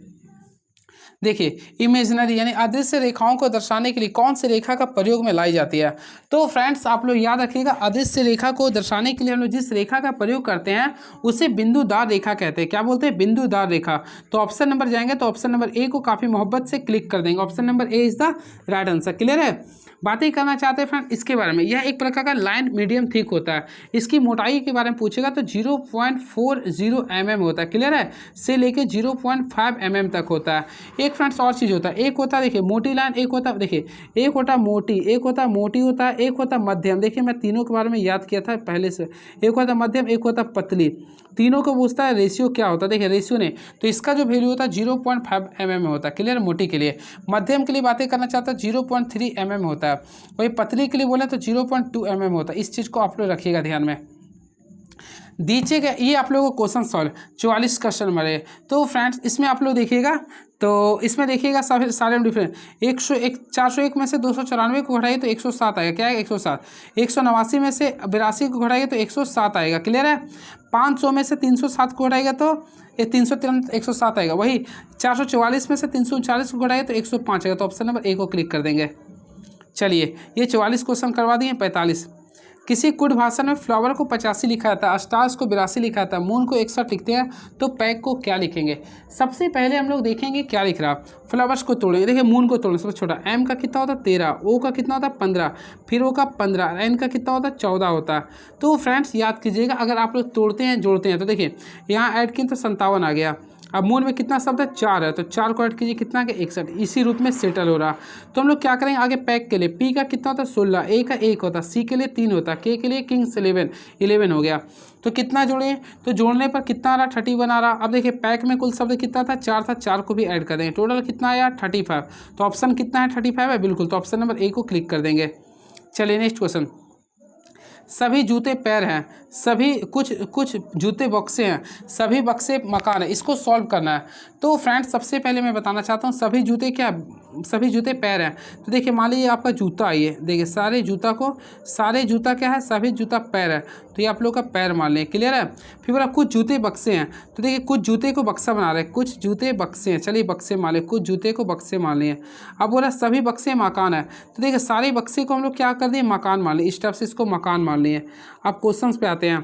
देखिए इमेजिनरी यानी अदृश्य रेखाओं को दर्शाने के लिए कौन सी रेखा का प्रयोग में लाई जाती है। तो फ्रेंड्स आप लोग याद रखिएगा अदृश्य रेखा को दर्शाने के लिए हम लोग जिस रेखा का प्रयोग करते हैं उसे बिंदुदार रेखा कहते हैं, क्या बोलते हैं बिंदुदार रेखा। तो ऑप्शन नंबर जाएंगे तो ऑप्शन नंबर ए को काफ़ी मोहब्बत से क्लिक कर देंगे, option number A is the right answer, clear है। बातें करना चाहते हैं फ्रेंड इसके बारे में, यह एक प्रकार का लाइन मीडियम थिक होता है, इसकी मोटाई के बारे में पूछेगा तो 0.40 mm होता है, क्लियर है, से लेके 0.5 mm तक होता है। एक फ्रेंड्स और चीज़ होता है, एक होता है देखिए मोटी लाइन, एक होता है देखिए एक होता है मोटी, एक होता है मोटी होता है, एक होता है मध्यम। देखिए मैं तीनों के बारे में याद किया था पहले से, एक होता है मध्यम, एक होता है पतली। तीनों को पूछता है रेशियो क्या होता है, देखिए रेशियो ने तो इसका जो वैल्यू होता है 0.5 mm होता है, क्लियर मोटी के लिए। मध्यम के लिए बातें करना चाहता है 0.3 mm होता है, वही पतली के लिए बोले तो 0.2 mm होता है। इस चीज़ को आप लोग रखिएगा ध्यान में। दीजिएगा ये आप लोगों को क्वेश्चन सॉल्व 44 क्वेश्चन नंबर है। तो फ्रेंड्स इसमें आप लोग देखिएगा, तो इसमें देखिएगा सारे डिफरेंट 401 में से 294 को घटाइए तो 107 आएगा, क्या है 107। 189 में से 82 को घटाइए तो 107 आएगा, क्लियर है। 500 में से 307 को घटाएगा तो ये 303 107 आएगा। वही 444 में से 339 को घटाइए तो 105 आएगा, तो ऑप्शन नंबर ए को क्लिक कर देंगे। चलिए ये 44 क्वेश्चन करवा दिए। 45 किसी कुड भाषा में फ्लावर को 85 लिखा था, स्टार्स को 82 लिखा था, मून को 61 लिखते हैं, तो पैक को क्या लिखेंगे। सबसे पहले हम लोग देखेंगे क्या लिख रहा, फ्लावर्स को तोड़ेंगे। देखिए मून को तोड़ेंगे सबसे छोटा, एम का कितना होता है 13, ओ का कितना होता है 15, फिर ओ का 15, एन का कितना होता है 14 होता है। तो फ्रेंड्स याद कीजिएगा अगर आप लोग तोड़ते हैं जोड़ते हैं तो देखिए यहाँ ऐड किए तो 57 आ गया। अब मून में कितना शब्द है 4 है, तो 4 को ऐड कीजिए कितना के 61, इसी रूप में सेटल हो रहा। तो हम लोग क्या करेंगे आगे पैक के लिए, पी का कितना होता है 16, ए का 1 होता, सी के लिए 3 होता, के लिए किंग्स 11 हो गया। तो कितना जोड़े, तो जोड़ने पर कितना आ रहा 31 आ रहा। अब देखिए पैक में कुल शब्द कितना था 4 था, 4 को भी ऐड कर देंगे, टोटल कितना आया 35। तो ऑप्शन कितना है 35 है बिल्कुल, तो ऑप्शन नंबर ए को क्लिक कर देंगे। चलिए नेक्स्ट क्वेश्चन, सभी जूते पैर हैं, सभी कुछ जूते बक्से हैं, सभी बक्से मकान है, इसको सॉल्व करना है। तो फ्रेंड्स सबसे पहले मैं बताना चाहता हूँ सभी जूते क्या, सभी जूते पैर हैं। तो देखिए मान लीजिए आपका जूता आइए, देखिए सारे जूता क्या है, सभी जूता पैर है, तो ये आप लोग का पैर मान लें, क्लियर है। फिर बोला कुछ जूते बक्से हैं, तो देखिए कुछ जूते को बक्सा बना रहे हैं, कुछ जूते बक्से हैं, चलिए बक्से मान लें, कुछ जूते को बक्से मान लिए। अब बोला सभी बक्से मकान है, तो देखिए सारे बक्से को हम लोग क्या कर दिए मकान मान लिए, इस टाइप से इसको मकान मान लिए। अब क्वेश्चन पे आते हैं,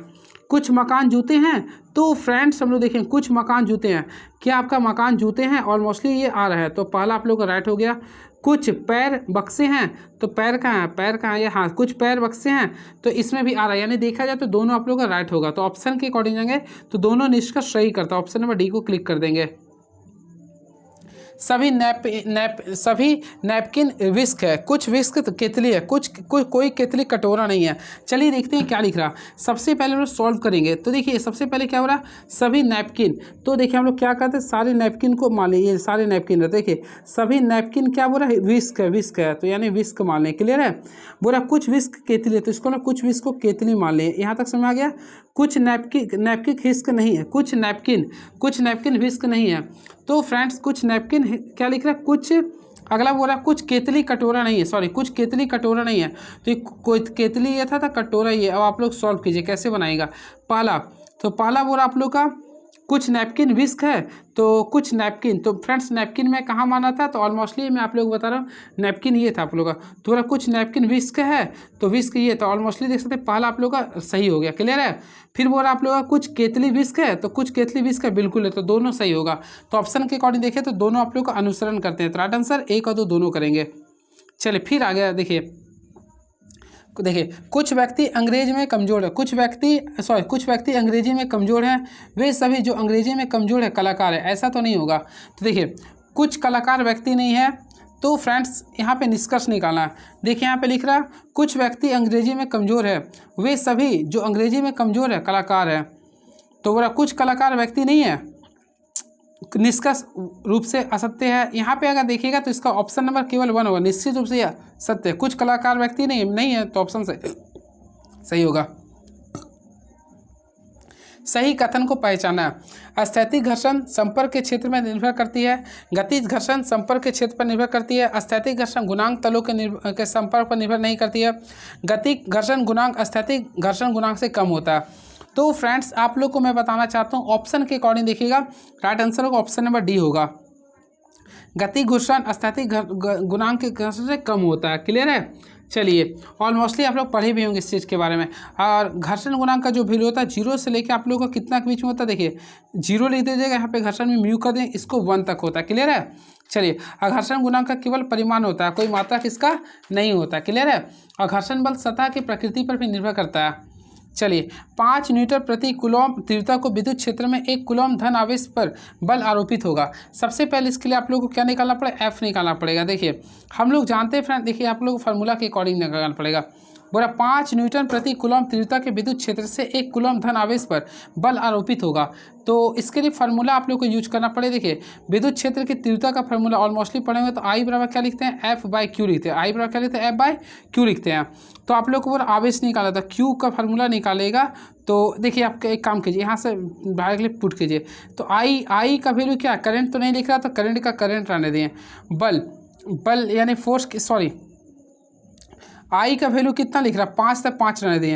कुछ मकान जूते हैं। तो फ्रेंड्स हम लोग देखें कुछ मकान जूते हैं, क्या आपका मकान जूते हैं, ऑलमोस्टली ये आ रहा है, तो पहला आप लोग का राइट हो गया। कुछ पैर बक्से हैं, तो पैर कहाँ है, पैर कहाँ है, ये हाँ कुछ पैर बक्से हैं, तो इसमें भी आ रहा है, यानी देखा जाए तो दोनों आप लोगों का राइट होगा। तो ऑप्शन के अकॉर्डिंग जाएंगे तो दोनों निष्कर्ष सही करता है। ऑप्शन नंबर डी को क्लिक कर देंगे। सभी नैपकिन विस्क है, कुछ विस्क केतली है, कोई केतली कटोरा नहीं है। चलिए देखते हैं क्या लिख रहा। सबसे पहले हम लोग सॉल्व करेंगे। तो देखिए सबसे पहले क्या हो रहा, सभी नैपकिन, तो देखिए हम लोग क्या करते हैं, सारे नैपकिन को मान लें, ये सारे नैपकिन है। देखिए सभी नैपकिन क्या बोल रहा है, विस्क है, तो यानी विस्क मान लें। क्लियर है। बोला कुछ विस्क केतली है, तो इसको ना कुछ विस्क को केतली मान लें। यहाँ तक समझ आ गया। कुछ नैपकिन विस्क नहीं है, कुछ नैपकिन विस्क नहीं है। तो फ्रेंड्स कुछ नैपकिन क्या लिख रहा है, कुछ अगला बोल रहा कुछ केतली कटोरा नहीं है, सॉरी कुछ केतली कटोरा नहीं है। तो कोई केतली ये था कटोरा ये। अब आप लोग सॉल्व कीजिए कैसे बनाएगा। पहला तो पहला बोल रहा आप लोग का कुछ नैपकिन विस्क है, तो कुछ नैपकिन, तो फ्रेंड्स नैपकिन में कहाँ माना था, तो ऑलमोस्टली मैं आप लोग बता रहा हूँ नैपकिन ये था आप लोग का। तो बोला कुछ नैपकिन विस्क है, तो विस्क ये, तो ऑलमोस्टली देख सकते हैं पहला आप लोग का सही हो गया। क्लियर है। फिर बोला आप लोग का कुछ केतली विस्क है, तो कुछ केतली विस्क है, बिल्कुल है, तो दोनों सही होगा। तो ऑप्शन के अकॉर्डिंग देखिए तो दोनों आप लोग का अनुसरण करते हैं। तो राइट आंसर 1 और 2 दोनों करेंगे। चलिए फिर आ गया। देखिए कुछ व्यक्ति अंग्रेजी में कमज़ोर है, कुछ व्यक्ति अंग्रेजी में कमज़ोर हैं, वे सभी जो अंग्रेजी में कमज़ोर है कलाकार है, ऐसा तो नहीं होगा। तो देखिए कुछ कलाकार व्यक्ति नहीं है, तो फ्रेंड्स यहाँ पे निष्कर्ष निकालना है। देखिए यहाँ पे लिख रहा कुछ व्यक्ति अंग्रेजी में कमज़ोर है, वे सभी जो अंग्रेजी में कमज़ोर है कलाकार है। तो बोला कुछ कलाकार व्यक्ति नहीं है, निष्कर्ष रूप से असत्य है। यहाँ पे अगर देखिएगा तो इसका ऑप्शन नंबर केवल 1 होगा, निश्चित रूप से यह सत्य है। कुछ कलाकार व्यक्ति नहीं है, तो ऑप्शन से सही होगा। सही कथन को पहचाना। स्थैतिक घर्षण संपर्क के क्षेत्र में निर्भर करती है, गतिज घर्षण संपर्क के क्षेत्र पर निर्भर करती है। स्थैतिक घर्षण गुणांक तलों के संपर्क पर निर्भर नहीं करती है। गतिज घर्षण गुणांक स्थैतिक घर्षण गुणांक से कम होता है। तो फ्रेंड्स आप लोग को मैं बताना चाहता हूँ ऑप्शन के अकॉर्डिंग देखिएगा, राइट आंसर होगा ऑप्शन नंबर डी होगा। गति घर्षण स्थैतिक गुणांक के घर्षण से कम होता है। क्लियर है। चलिए ऑलमोस्टली आप लोग पढ़े भी होंगे इस चीज़ के बारे में। और घर्षण गुणांक का जो वैल्यू होता है 0 से लेकर आप लोगों को कितना के बीच में होता है, देखिए 0 लिख दीजिएगा, यहाँ पे घर्षण में म्यू कर दें, इसको 1 तक होता है। क्लियर है। चलिए घर्षण गुणांक का केवल परिमाण होता है, कोई मात्रक इसका नहीं होता। क्लियर है। और घर्षण बल सतह की प्रकृति पर भी निर्भर करता है। चलिए 5 न्यूटन प्रति कूलॉम तीव्रता को विद्युत क्षेत्र में 1 कूलॉम धन आवेश पर बल आरोपित होगा। सबसे पहले इसके लिए आप लोगों को क्या निकालना पड़ेगा, एफ निकालना पड़ेगा। देखिए हम लोग जानते हैं फ्रेंड, देखिए आप लोगों को फार्मूला के अकॉर्डिंग निकालना पड़ेगा। बोला 5 न्यूटन प्रति कूलॉम तीव्रता के विद्युत क्षेत्र से 1 कूलॉम धन आवेश पर बल आरोपित होगा। तो इसके लिए फार्मूला आप लोग को यूज करना पड़े। देखिए विद्युत क्षेत्र की तीव्रता का फार्मूला ऑलमोस्टली पढ़ेंगे तो आई बराबर क्या लिखते हैं, एफ बाई क्यू लिखते हैं। आई बराबर क्या लिखते हैं, एफ बाई क्यू लिखते हैं। तो आप लोग को वो आवेश निकाला था, क्यू का फार्मूला निकालेगा। तो देखिए आप एक काम कीजिए, यहाँ से डायरेक्टली पुट कीजिए। तो आई का वैल्यू क्या, करंट तो नहीं लिख रहा, तो करंट का करंट रहने दें। बल यानी फोर्स की, सॉरी आई का वैल्यू कितना लिख रहा है, 5 तक 5 रहने दिए।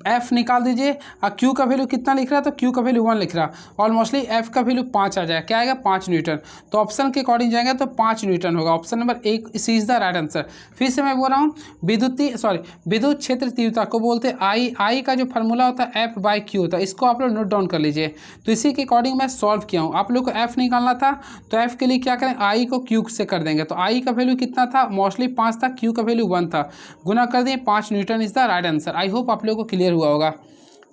एफ निकाल दीजिए। और क्यू का वैल्यू कितना लिख रहा है, तो क्यू का वैल्यू 1 लिख रहा है। ऑलमोस्टली एफ का वैल्यू 5 आ जाएगा। क्या आएगा, 5 न्यूटन। तो ऑप्शन के अकॉर्डिंग जाएंगे तो 5 न्यूटन होगा। Option number 1 C is the right answer. फिर से मैं बोल रहा हूँ विद्युत क्षेत्र तीव्रता को बोलते हैं आई का जो फार्मूला होता है एफ बाई क्यू होता है। इसको आप लोग नोट डाउन कर लीजिए। तो इसी के अकॉर्डिंग मैं सॉल्व किया हूँ। आप लोग को एफ निकालना था, तो एफ के लिए क्या करें, आई को क्यू से कर देंगे। तो आई का वैल्यू कितना था, मोस्टली 5 था, क्यू का वैल्यू 1 था, गुना कर दिए 5 Newton is the right answer. I hope आप लोगों को क्लियर हुआ होगा।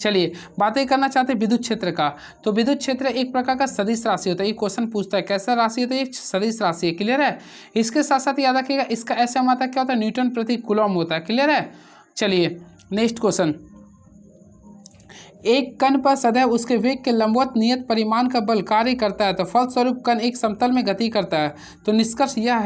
चलिए बातें करना चाहते हैं विद्युत क्षेत्र का। तो विद्युत क्षेत्र एक प्रकार का सदिश राशि होता है। ये क्वेश्चन पूछता है कैसा राशि होता है, ये सदिश राशि है। क्लियर है। इसके साथ साथ याद रखिएगा इसका ऐसे मात्रा क्या होता है, न्यूटन प्रति कूलॉम होता है। क्लियर है। चलिए नेक्स्ट क्वेश्चन। एक कण पर सदैव उसके वेग के लंबवत नियत परिमाण का बल कार्य करता है, तो फलस्वरूप कण एक समतल में गति करता है। तो निष्कर्ष यह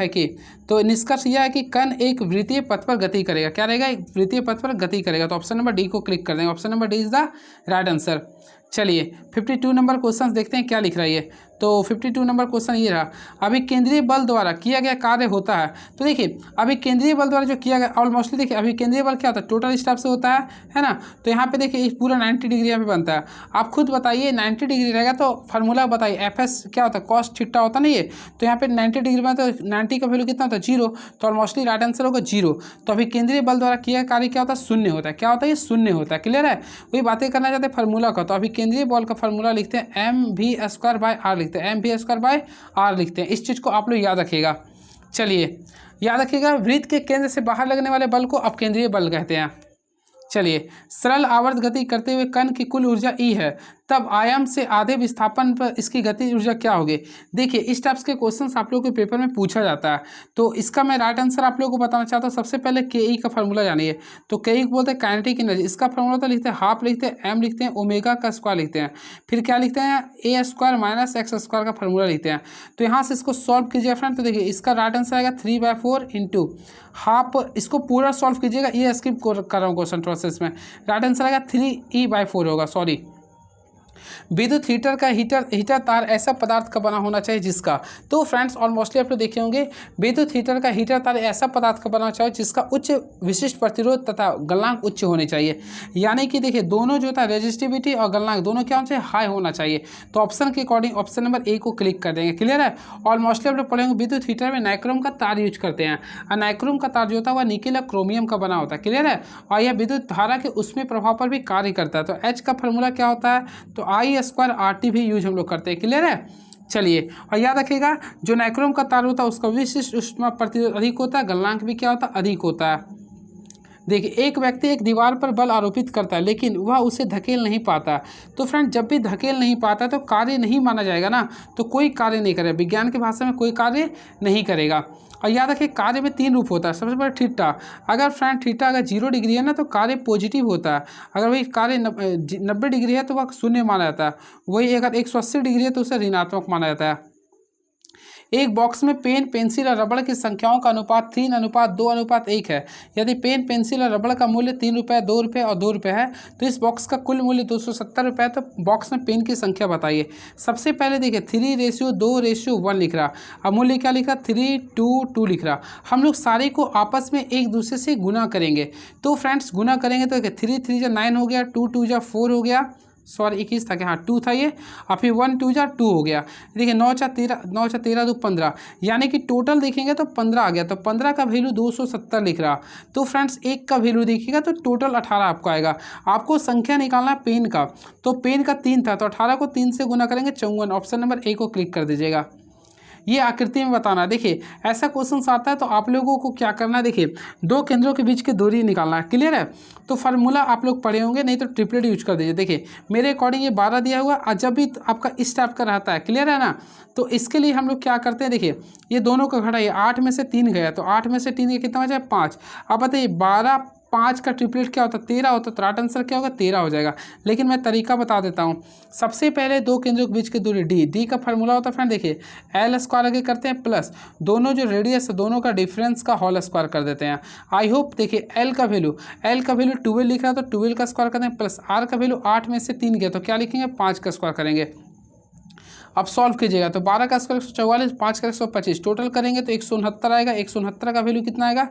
है कि कण एक वृत्तीय पथ पर गति करेगा। क्या रहेगा, एक वृत्तीय पथ पर गति करेगा। तो ऑप्शन नंबर डी को क्लिक कर देंगे। Option number D is the right answer. चलिए 52 नंबर क्वेश्चन देखते हैं क्या लिख रहा है ये। तो 52 नंबर क्वेश्चन ये रहा, अभिकेंद्रीय बल द्वारा किया गया कार्य होता है। तो देखिए अभिकेंद्रीय बल द्वारा जो किया गया, ऑलमोस्टली देखिए अभिकेंद्रीय बल क्या होता है, टोटल स्टाफ से होता है ना। तो यहाँ पे देखिए इस पूरा 90 डिग्री यहाँ पे बनता है। आप खुद बताइए 90 डिग्री रहेगा तो फार्मूला बताइए, एफ एस क्या होता है, कॉस थीटा होता नहीं है। तो यहाँ पे 90 डिग्री में, तो 90 का वैल्यू कितना होता है, 0। तो ऑलमोस्टली राइट आंसर होगा 0। तो अभिकेंद्रीय बल द्वारा किया कार्य क्या होता है, शून्य होता है। क्या होता है, ये शून्य होता है। क्लियर है। वही बातें करना चाहते हैं फार्मूला का। तो अभिकेंद्रीय बल का फार्मूला लिखते हैं mv² बाय आर लिखते हैं, mv² बाय आर लिखते हैं। इस चीज़ को आप लोग याद रखिएगा। चलिए याद रखिएगा, वृत्त के केंद्र से बाहर लगने वाले बल को अपकेंद्रीय बल कहते हैं। चलिए, सरल आवर्त गति करते हुए कण की कुल ऊर्जा ई है, तब आयाम से आधे विस्थापन पर इसकी गति ऊर्जा क्या होगी। देखिए, इस टाइप्स के क्वेश्चंस आप लोगों के पेपर में पूछा जाता है, तो इसका मैं राइट आंसर आप लोगों को बताना चाहता हूँ। सबसे पहले के ई का फार्मूला जानिए। तो के ई को बोलते हैं काइनेटिक एनर्जी। इसका फार्मूला तो लिखते हैं हाफ, लिखते हैं एम, लिखते हैं ओमेगा का स्क्वायर लिखते हैं, फिर क्या लिखते हैं ए स्क्वायर माइनस एक्स स्क्वायर का फार्मूला लिखते हैं। तो यहाँ से इसको सॉल्व कीजिए फ्रेंड। तो देखिए, इसका राइट आंसर आएगा 3/4 इंटू हाफ। इसको पूरा सॉल्व कीजिएगा, ये स्किप कर रहा हूँ क्वेश्चन प्रोसेस में। राइट आंसर आएगा 3E/4 होगा, सॉरी। विद्युत हीटर का हीटर तार ऐसा पदार्थ का बना होना चाहिए जिसका, तो फ्रेंड्स ऑलमोस्टली आप लोग देखे होंगे, विद्युत हीटर का हीटर तार ऐसा पदार्थ का बना चाहिए जिसका उच्च विशिष्ट प्रतिरोध तथा गलनांक उच्च होने चाहिए। यानी कि देखिए, दोनों जो था रेजिस्टिविटी और गलनांक दोनों क्या होना चाहिए, हाई होना चाहिए। तो ऑप्शन के अकॉर्डिंग ऑप्शन नंबर ए को क्लिक कर देंगे। क्लियर है। ऑलमोस्टली आप लोग पढ़ेंगे विद्युत हीटर में नाइक्रोम का तार यूज करते हैं, और नाइक्रोम का तार जो होता है वह निकेल या क्रोमियम का बना होता है। क्लियर है। और यह विद्युत धारा के उसमें प्रभाव पर भी कार्य करता है। तो एच का फॉर्मूला क्या होता है, तो I² भी यूज हम लोग करते हैं। क्लियर है। चलिए, और याद रखिएगा, जो नाइक्रोम का तार होता है उसका विशिष्ट ऊष्मा प्रतिरोध अधिक होता है, गलनांक भी क्या होता है, अधिक होता है। देखिए, एक व्यक्ति एक दीवार पर बल आरोपित करता है लेकिन वह उसे धकेल नहीं पाता। तो फ्रेंड, जब भी धकेल नहीं पाता तो कार्य नहीं माना जाएगा ना, तो कोई कार्य नहीं करेगा, विज्ञान की भाषा में कोई कार्य नहीं करेगा। और याद रखिए, कार्य में 3 रूप होता है। सबसे पहले थीटा। अगर फ्रेंड थीटा अगर 0 डिग्री है ना तो कार्य पॉजिटिव होता है। अगर वही कार्य 90 डिग्री है तो वह शून्य माना जाता है। वही अगर 180 डिग्री है तो उसे ऋणात्मक माना जाता है। एक बॉक्स में पेन, पेंसिल और रबड़ की संख्याओं का अनुपात 3:2:1 है। यदि पेन, पेंसिल और रबड़ का मूल्य 3 रुपये, 2 रुपये और 2 रुपये है तो इस बॉक्स का कुल मूल्य 270 रुपये है। तो बॉक्स में पेन की संख्या बताइए। सबसे पहले देखिए, 3:2:1 लिख रहा, अब मूल्य क्या लिख रहा, 3:2 लिख रहा। हम लोग सारे को आपस में एक दूसरे से गुना करेंगे। तो फ्रेंड्स, गुना करेंगे तो देखिए, 3 3 9 हो गया, 2 2 4 हो गया, सॉरी 21 था क्या, हाँ 2 था ये, और फिर 1 2 2 हो गया। देखिए 9 4 13, 9 4 13 2 15, यानी कि टोटल देखेंगे तो 15 आ गया। तो 15 का वैल्यू 270 लिख रहा। तो फ्रेंड्स, एक का वैल्यू देखिएगा तो टोटल 18 आपको आएगा। आपको संख्या निकालना है पेन का, तो पेन का 3 था तो 18 को 3 से गुना करेंगे 54। ऑप्शन नंबर ए को क्लिक कर दीजिएगा। ये आकृति में बताना है। देखिए, ऐसा क्वेश्चन आता है तो आप लोगों को क्या करना है, देखिए 2 केंद्रों के बीच की दूरी निकालना है। क्लियर है। तो फार्मूला आप लोग पढ़े होंगे, नहीं तो ट्रिपलेट यूज कर दीजिए। देखिए, मेरे अकॉर्डिंग ये 12 दिया हुआ, और जब भी आपका इस टाइप का रहता है, क्लियर है ना, तो इसके लिए हम लोग क्या करते हैं, देखिए ये दोनों का घटाइए, 8 में से 3 गया तो 8 में से 3 कितना हो जाए, 5। अब बताइए 12 5 का ट्रिपलेट क्या होता है, 13 होता है। तो राइट आंसर क्या होगा, 13 हो जाएगा। लेकिन मैं तरीका बता देता हूँ। सबसे पहले 2 केंद्रों के बीच की दूरी डी का फार्मूला होता है फ्रेंड, देखिए L² आगे करते हैं प्लस दोनों जो रेडियस है दोनों का डिफरेंस का होल स्क्वायर कर देते हैं। आई होप, देखिए L का वैल्यू 12 लिख रहा है तो 12 का स्क्वायर करते हैं, प्लस R का वैल्यू 8 में से 3 गया तो क्या लिखेंगे, 5 का स्क्वायर करेंगे। अब सॉल्व कीजिएगा तो 12 का स्क्वायर 144, 5 का 125, टोटल करेंगे तो 169 आएगा। 169 का वैल्यू कितना आएगा,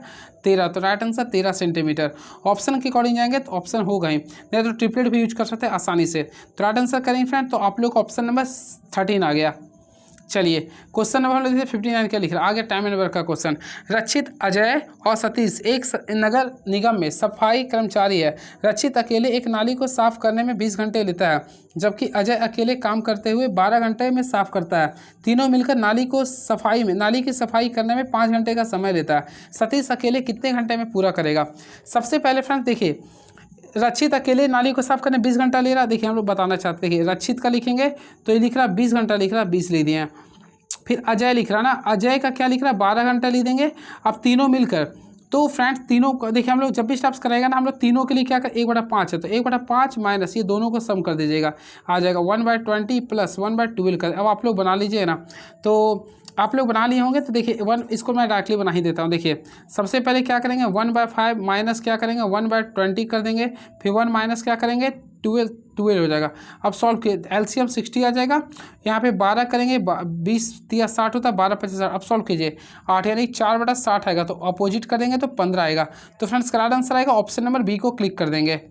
13। तो राइट आंसर 13 सेंटीमीटर। ऑप्शन के अकॉर्डिंग जाएंगे तो ऑप्शन होगा ही, नहीं तो ट्रिपलेट भी यूज कर सकते हैं आसानी से। तो राइट आंसर करेंगे फ्रेंड, तो आप लोग को ऑप्शन नंबर 13 आ गया। चलिए, क्वेश्चन नंबर हम लोग 59 क्या लिख रहा है, आगे टाइम एंड वर्क का क्वेश्चन। रक्षित, अजय और सतीश एक नगर निगम में सफाई कर्मचारी है। रक्षित अकेले एक नाली को साफ करने में 20 घंटे लेता है, जबकि अजय अकेले काम करते हुए 12 घंटे में साफ करता है। तीनों मिलकर नाली की सफाई करने में 5 घंटे का समय लेता है। सतीश अकेले कितने घंटे में पूरा करेगा। सबसे पहले फ्रेंड देखिए, रक्षित अकेले नाली को साफ करने 20 घंटा ले रहा। देखिए, हम लोग बताना चाहते हैं कि रक्षित का लिखेंगे तो ये लिख रहा 20 घंटा लिख रहा, 20 ले दिए। फिर अजय लिख रहा ना, अजय का क्या लिख रहा, 12 घंटा ले देंगे। अब तीनों मिलकर, तो फ्रेंड्स तीनों को देखिए, हम लोग जब भी स्टेप्स कराएगा ना, हम लोग तीनों के लिए क्या कर, 1/5 है तो 1/5 माइनस ये दोनों को सम कर दीजिएगा, आ जाएगा 1/20 प्लस 1/12 कर। अब आप लोग बना लीजिए ना, तो आप लोग बना लिए होंगे। तो देखिए 1, इसको मैं डायरेक्टली बना ही देता हूँ। देखिए, सबसे पहले क्या करेंगे, 1/5 माइनस क्या करेंगे, 1/20 कर देंगे। फिर 1 माइनस क्या करेंगे, 12 हो जाएगा। अब सॉल्व किए, एलसीएम 60 आ जाएगा। यहाँ पे 12 करेंगे, 20 या 60 होता है, 12 25। अब सॉल्व कीजिए, 8 यानी 4/60 आएगा, तो अपोजिट करेंगे तो 15 आएगा। तो फ्रेंड्स करेक्ट आंसर आएगा ऑप्शन नंबर बी को क्लिक कर देंगे।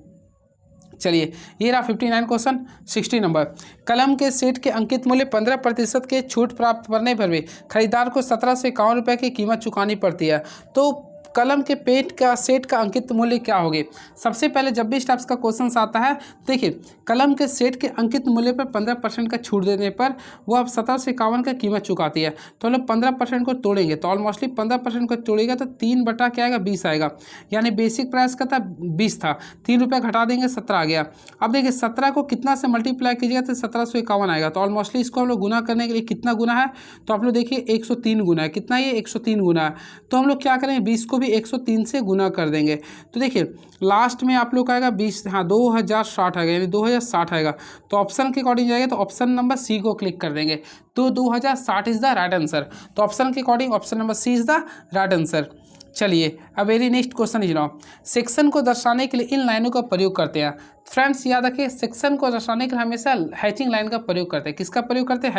चलिए, ये रहा 59 क्वेश्चन। 60 नंबर, कलम के सेट के अंकित मूल्य 15% के छूट प्राप्त करने पर भी खरीदार को 1751 रुपये की कीमत चुकानी पड़ती है। तो कलम के पेट का सेट का अंकित मूल्य क्या होगी। सबसे पहले जब भी इस टाइप्स का क्वेश्चन आता है, देखिए कलम के सेट के अंकित मूल्य पर 15% का छूट देने पर वो अब 1751 का कीमत चुकाती है। तो हम लोग 15% को तोड़ेंगे तो ऑलमोस्टली 15% को तोड़ेगा तो 3 बटा क्या आएगा 20 आएगा। यानी बेसिक प्राइस का था 20 था, 3 रुपये घटा देंगे 17 आ गया। अब देखिए 17 को कितना से मल्टीप्लाई कीजिएगा तो 1751 आएगा। तो ऑलमोस्टली इसको हम लोग गुना करने के लिए कितना गुना है, तो आप लोग देखिए 103 गुना है। कितना ये 103 गुना है। तो हम लोग क्या करेंगे 20 को भी 103 से गुना कर देंगे। तो देखिए लास्ट में आप लोग का आएगा 20, हाँ 2060 आएगा, यानी 2060 आएगा। तो ऑप्शन के अकॉर्डिंग जाएगा तो ऑप्शन नंबर सी को क्लिक कर देंगे। तो 2060 इज द राइट आंसर। तो ऑप्शन के according option number C is the right answer. चलिए अब very next question is now, section को दर्शाने के लिए इन लाइनों का प्रयोग करते हैं। फ्रेंड्स याद रखिए सेक्शन को दर्शाने के लिए हमेशा हैचिंग लाइन का प्रयोग करते हैं। किसका प्रयोग करते हैं,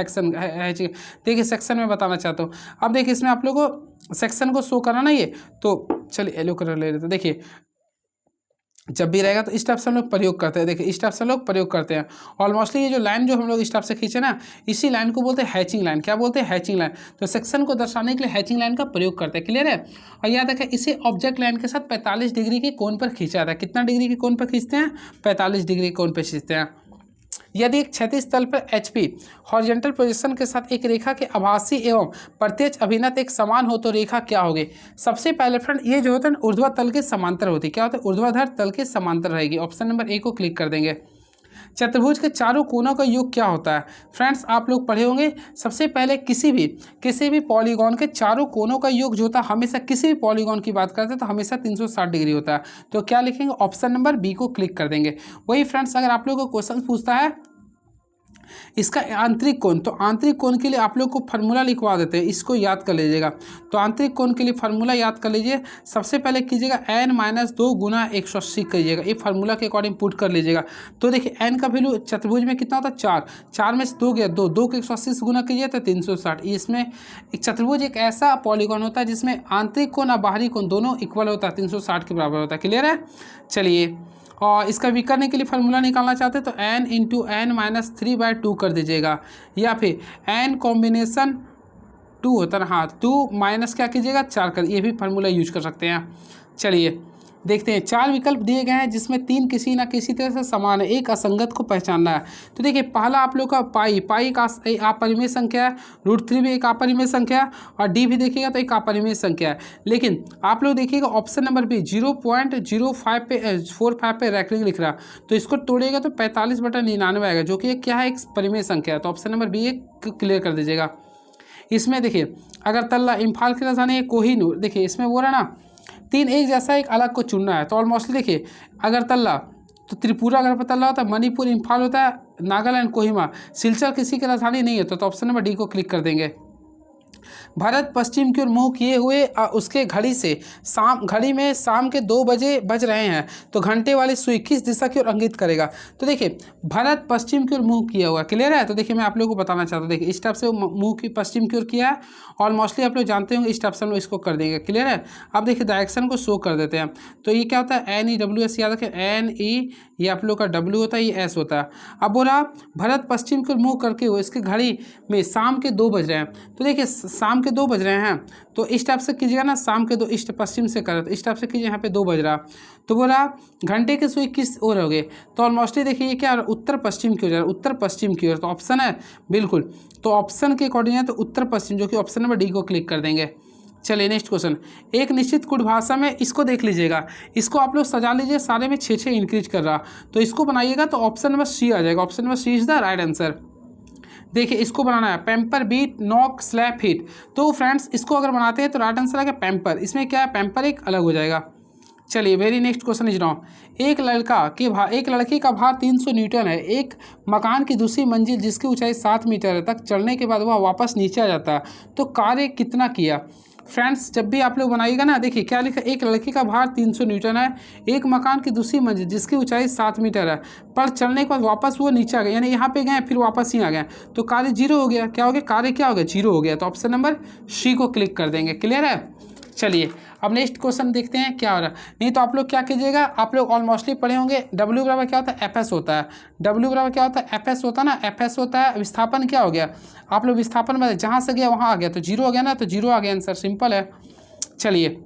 हैचिंग। देखिए सेक्शन में बताना चाहता हूँ। अब देखिए इसमें आप लोगों को सेक्शन को शो करना नहीं है, तो चलिए येलो कलर ले लेते हैं। देखिए जब भी रहेगा तो इस टाइप से हम लोग प्रयोग करते हैं। देखिए इस टाइप से हम लोग प्रयोग करते हैं। ऑलमोस्टली ये जो लाइन जो हम लोग इस टाइप से खींचे ना, इसी लाइन को बोलते हैं हैचिंग लाइन। क्या बोलते हैं, हैचिंग लाइन। तो सेक्शन को दर्शाने के लिए हैचिंग लाइन का प्रयोग करते हैं। क्लियर है। और याद रखें इसे ऑब्जेक्ट लाइन के साथ 45 डिग्री के कोण पर खींचा जाता है। कितना डिग्री के कोण पर खींचते हैं, 45 डिग्री कोण पर खींचते हैं। यदि एक क्षैतिज तल पर HP हॉरिजॉन्टल प्रोजेक्शन के साथ एक रेखा के आभासी एवं प्रत्यक्ष अभिनत एक समान हो तो रेखा क्या होगी। सबसे पहले फ्रेंड ये जो होता है ऊर्ध्वाधर तल के समांतर होती है। क्या होता है, ऊर्ध्वाधर तल के समांतर रहेगी। ऑप्शन नंबर ए को क्लिक कर देंगे। चतुर्भुज के चारों कोनों का योग क्या होता है। फ्रेंड्स आप लोग पढ़े होंगे, सबसे पहले किसी भी पॉलीगॉन के चारों कोनों का योग जो होता है, हमेशा किसी भी पॉलीगॉन की बात करते हैं तो हमेशा 360 डिग्री होता है। तो क्या लिखेंगे, ऑप्शन नंबर बी को क्लिक कर देंगे। वही फ्रेंड्स अगर आप लोगों को क्वेश्चन पूछता है इसका आंतरिक कोण, तो आंतरिक कोण के लिए आप लोग को फार्मूला लिखवा देते हैं, इसको याद कर लीजिएगा। तो आंतरिक कोण के लिए फार्मूला याद कर लीजिए। सबसे पहले कीजिएगा n-2 गुना 180 करिएगा, ये फार्मूला के अकॉर्डिंग पुट कर लीजिएगा। तो देखिए n का वैल्यू चतुर्भुज में कितना होता है 4, 4 में से 2 गया 2, 2 को 180 से गुना कीजिए तो 360। इसमें एक चतुर्भुज एक ऐसा पॉलीगॉन होता है जिसमें आंतरिक कोण और बाहरी कोण दोनों इक्वल होता है, 360 के बराबर होता है। क्लियर है। चलिए और इसका विकर्ण के लिए फार्मूला निकालना चाहते हैं तो n इंटू n माइनस 3/2 कर दीजिएगा, या फिर n कॉम्बिनेशन 2 होता है ना, हाँ 2 माइनस क्या कीजिएगा 4 कर, ये भी फार्मूला यूज कर सकते हैं। चलिए देखते हैं 4 विकल्प दिए गए हैं जिसमें 3 किसी ना किसी तरह से समान है, एक असंगत को पहचानना है। तो देखिए पहला आप लोग का पाई एक अपरिमेय संख्या है, √3 भी एक अपरिमेय संख्या है, और डी भी देखिएगा तो एक अपरिमेय संख्या है। लेकिन आप लोग देखिएगा ऑप्शन नंबर बी 0.05 पे 45 पे रैंकिंग लिख रहा, तो इसको तोड़ेगा तो 45/99 आएगा, जो कि क्या है एक परिमेय संख्या है। तो ऑप्शन नंबर बी क्लियर कर दीजिएगा। इसमें देखिए अगरतला इम्फाल की राजधानी है कोहिनूर, देखिए इसमें वो रहा ना 3 एक जैसा एक अलग को चुनना है। तो ऑलमोस्टली देखिए अगरतला तो त्रिपुरा अगरतला होता है, मणिपुर इम्फाल होता है, नागालैंड कोहिमा, सिलचर किसी की राजधानी नहीं है। तो ऑप्शन नंबर डी को क्लिक कर देंगे। भारत पश्चिम की ओर मुँह किए हुए उसके घड़ी में शाम के 2 बजे बज रहे हैं, तो घंटे वाली सुई किस दिशा की ओर इंगित करेगा। तो देखिए भारत पश्चिम की ओर मुँह किया हुआ, क्लियर है। तो देखिए मैं आप लोगों को बताना चाहता हूँ, देखिए इस टाइप से मुँह की पश्चिम की ओर किया है, और मोस्टली आप लोग जानते होंगे इस टाइप से हम लोग इसको कर देंगे। क्लियर है। अब देखिए डायरेक्शन को शो कर देते हैं। तो ये क्या होता है NEWS, याद रखें NE ये आप लोग का W होता है, ये S होता है। अब बोला भारत पश्चिम की ओर मुँह करके हुए इसके घड़ी में शाम के 2 बज रहे हैं, तो देखिए शाम के 2 बज रहे हैं, तो इस टाइप से कीजिएगा ना, शाम के 2 ईस्ट पश्चिम से करें तो इस टाइप से कीजिए, यहाँ पे 2 बज रहा। तो बोला घंटे की सुई किस ओर होगे, तो ऑलमोस्टली देखिए ये क्या उत्तर पश्चिम की ओर जा रहा है, उत्तर पश्चिम की ओर। तो ऑप्शन है बिल्कुल, तो ऑप्शन के अकॉर्डिंग है तो उत्तर पश्चिम, जो कि ऑप्शन नंबर डी को क्लिक कर देंगे। चलिए नेक्स्ट क्वेश्चन, एक निश्चित कुट भाषा में, इसको देख लीजिएगा, इसको आप लोग सजा लीजिए, सारे में 6 इंक्रीज कर रहा, तो इसको बनाइएगा तो ऑप्शन नंबर सी आ जाएगा। Option number C is the right answer. देखिए इसको बनाना है pamper beat knock slap hit. तो फ्रेंड्स इसको अगर बनाते हैं तो राइट आंसर आएगा पैम्पर। इसमें क्या है, पैम्पर एक अलग हो जाएगा। चलिए very next question is now, एक लड़के का भार 300 न्यूटन है, एक मकान की दूसरी मंजिल जिसकी ऊंचाई 7 मीटर तक चढ़ने के बाद वह वापस नीचे आ जाता है, तो कार्य कितना किया। फ्रेंड्स जब भी आप लोग बनाइएगा ना, देखिए क्या लिखा, एक लड़के का भार 300 न्यूटन है, एक मकान की दूसरी मंजिल जिसकी ऊंचाई 7 मीटर है, पर चलने के बाद वापस वो नीचे आ गए, यानी यहाँ पे गए फिर वापस ही आ गए, तो कार्य 0 हो गया। क्या हो गया, कार्य क्या हो गया, 0 हो गया। तो ऑप्शन नंबर सी को क्लिक कर देंगे। क्लियर है। चलिए अब नेक्स्ट क्वेश्चन देखते हैं क्या हो रहा है। नहीं तो आप लोग क्या कीजिएगा, आप लोग ऑलमोस्टली पढ़े होंगे W बराबर क्या होता है, FS होता है। W बराबर क्या होता है, FS होता है ना, FS होता है। विस्थापन क्या हो गया, आप लोग विस्थापन में जहाँ से गया वहाँ आ गया, तो 0 हो गया ना, तो 0 आ गया आंसर, सिंपल है। चलिए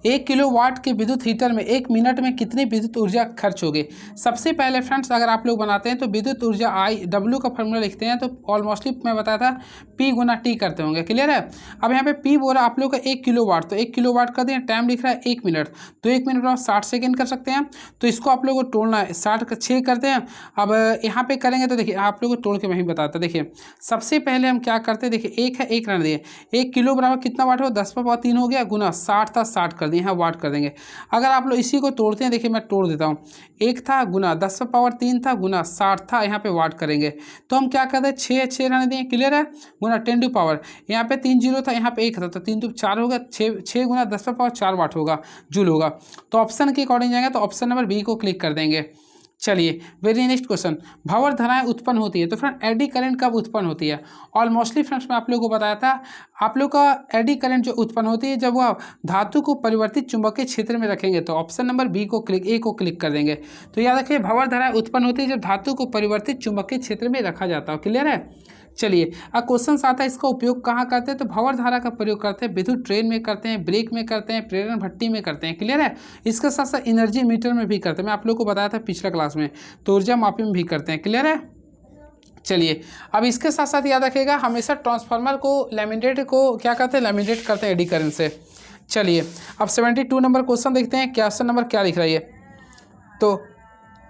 1 किलोवाट के विद्युत हीटर में 1 मिनट में कितनी विद्युत ऊर्जा खर्च होगी। सबसे पहले फ्रेंड्स अगर आप लोग बनाते हैं तो विद्युत ऊर्जा आई डब्ल्यू का फॉर्मूला लिखते हैं तो ऑलमोस्टली मैं बताया था पी गुना टी करते होंगे, क्लियर है। अब यहाँ पे पी बोल रहा है आप लोग का 1 किलोवाट, तो 1 किलोवाट कर दिया, टाइम लिख रहा है 1 मिनट, तो 1 मिनट में 60 सेकेंड कर सकते हैं। तो इसको आप लोग को तोड़ना है, 60 का 6 करते हैं। अब यहाँ पे करेंगे तो देखिए आप लोग को तोड़ के मैं ही बताता, देखिए सबसे पहले हम क्या करते हैं, देखिए 1 है 1 रहने दिए, 1 किलो बराबर कितना वाट हो, 10⁻³ हो गया, गुना 60 था 60 कर दिए, यहाँ वाट कर देंगे। अगर आप लोग इसी को तोड़ते हैं, देखिए मैं तोड़ देता हूँ, 1 था गुना 10⁻³ था गुना 60 था, यहाँ पे वाट करेंगे तो हम क्या करते हैं 6 रहने दिए, क्लियर है, गुना 10 टू पावर, यहाँ पे 3 जीरो था यहाँ पे 1 था तो 3 तो 4 होगा, 6 गुना 10⁻4 वाट होगा, जूल होगा। तो ऑप्शन के अकॉर्डिंग जाएंगे तो ऑप्शन नंबर बी को क्लिक कर देंगे। चलिए वेरी नेक्स्ट क्वेश्चन, भंवर धाराएं उत्पन्न होती है तो फ्रेंड एडी करंट कब उत्पन्न होती है। ऑलमोस्टली फ्रेंड्स मैं आप लोगों को बताया था, आप लोग का एडी करंट जो उत्पन्न होती है जब वह धातु को परिवर्तित चुंबकीय क्षेत्र में रखेंगे, तो ऑप्शन नंबर बी को क्लिक ए को क्लिक कर देंगे। तो याद रखिए भंवर धाराएं उत्पन्न होती है जब धातु को परिवर्तित चुंबकीय क्षेत्र में रखा जाता है, क्लियर है। चलिए अब क्वेश्चन आता है इसका उपयोग कहाँ करते हैं, तो भंवर धारा का प्रयोग करते हैं विद्युत ट्रेन में करते हैं, ब्रेक में करते हैं, प्रेरण भट्टी में करते हैं, क्लियर है। इसके साथ साथ एनर्जी मीटर में भी करते हैं, मैं आप लोग को बताया था पिछला क्लास में, तो ऊर्जा मापी में भी करते हैं, क्लियर है। चलिए अब इसके साथ साथ याद रखिएगा हमेशा ट्रांसफार्मर को लैमिनेट को क्या करते हैं, लैमिनेट करते हैं एडी करंट से। चलिए अब 72 नंबर क्वेश्चन देखते हैं, क्वेश्चन नंबर क्या लिख रहा है ये, तो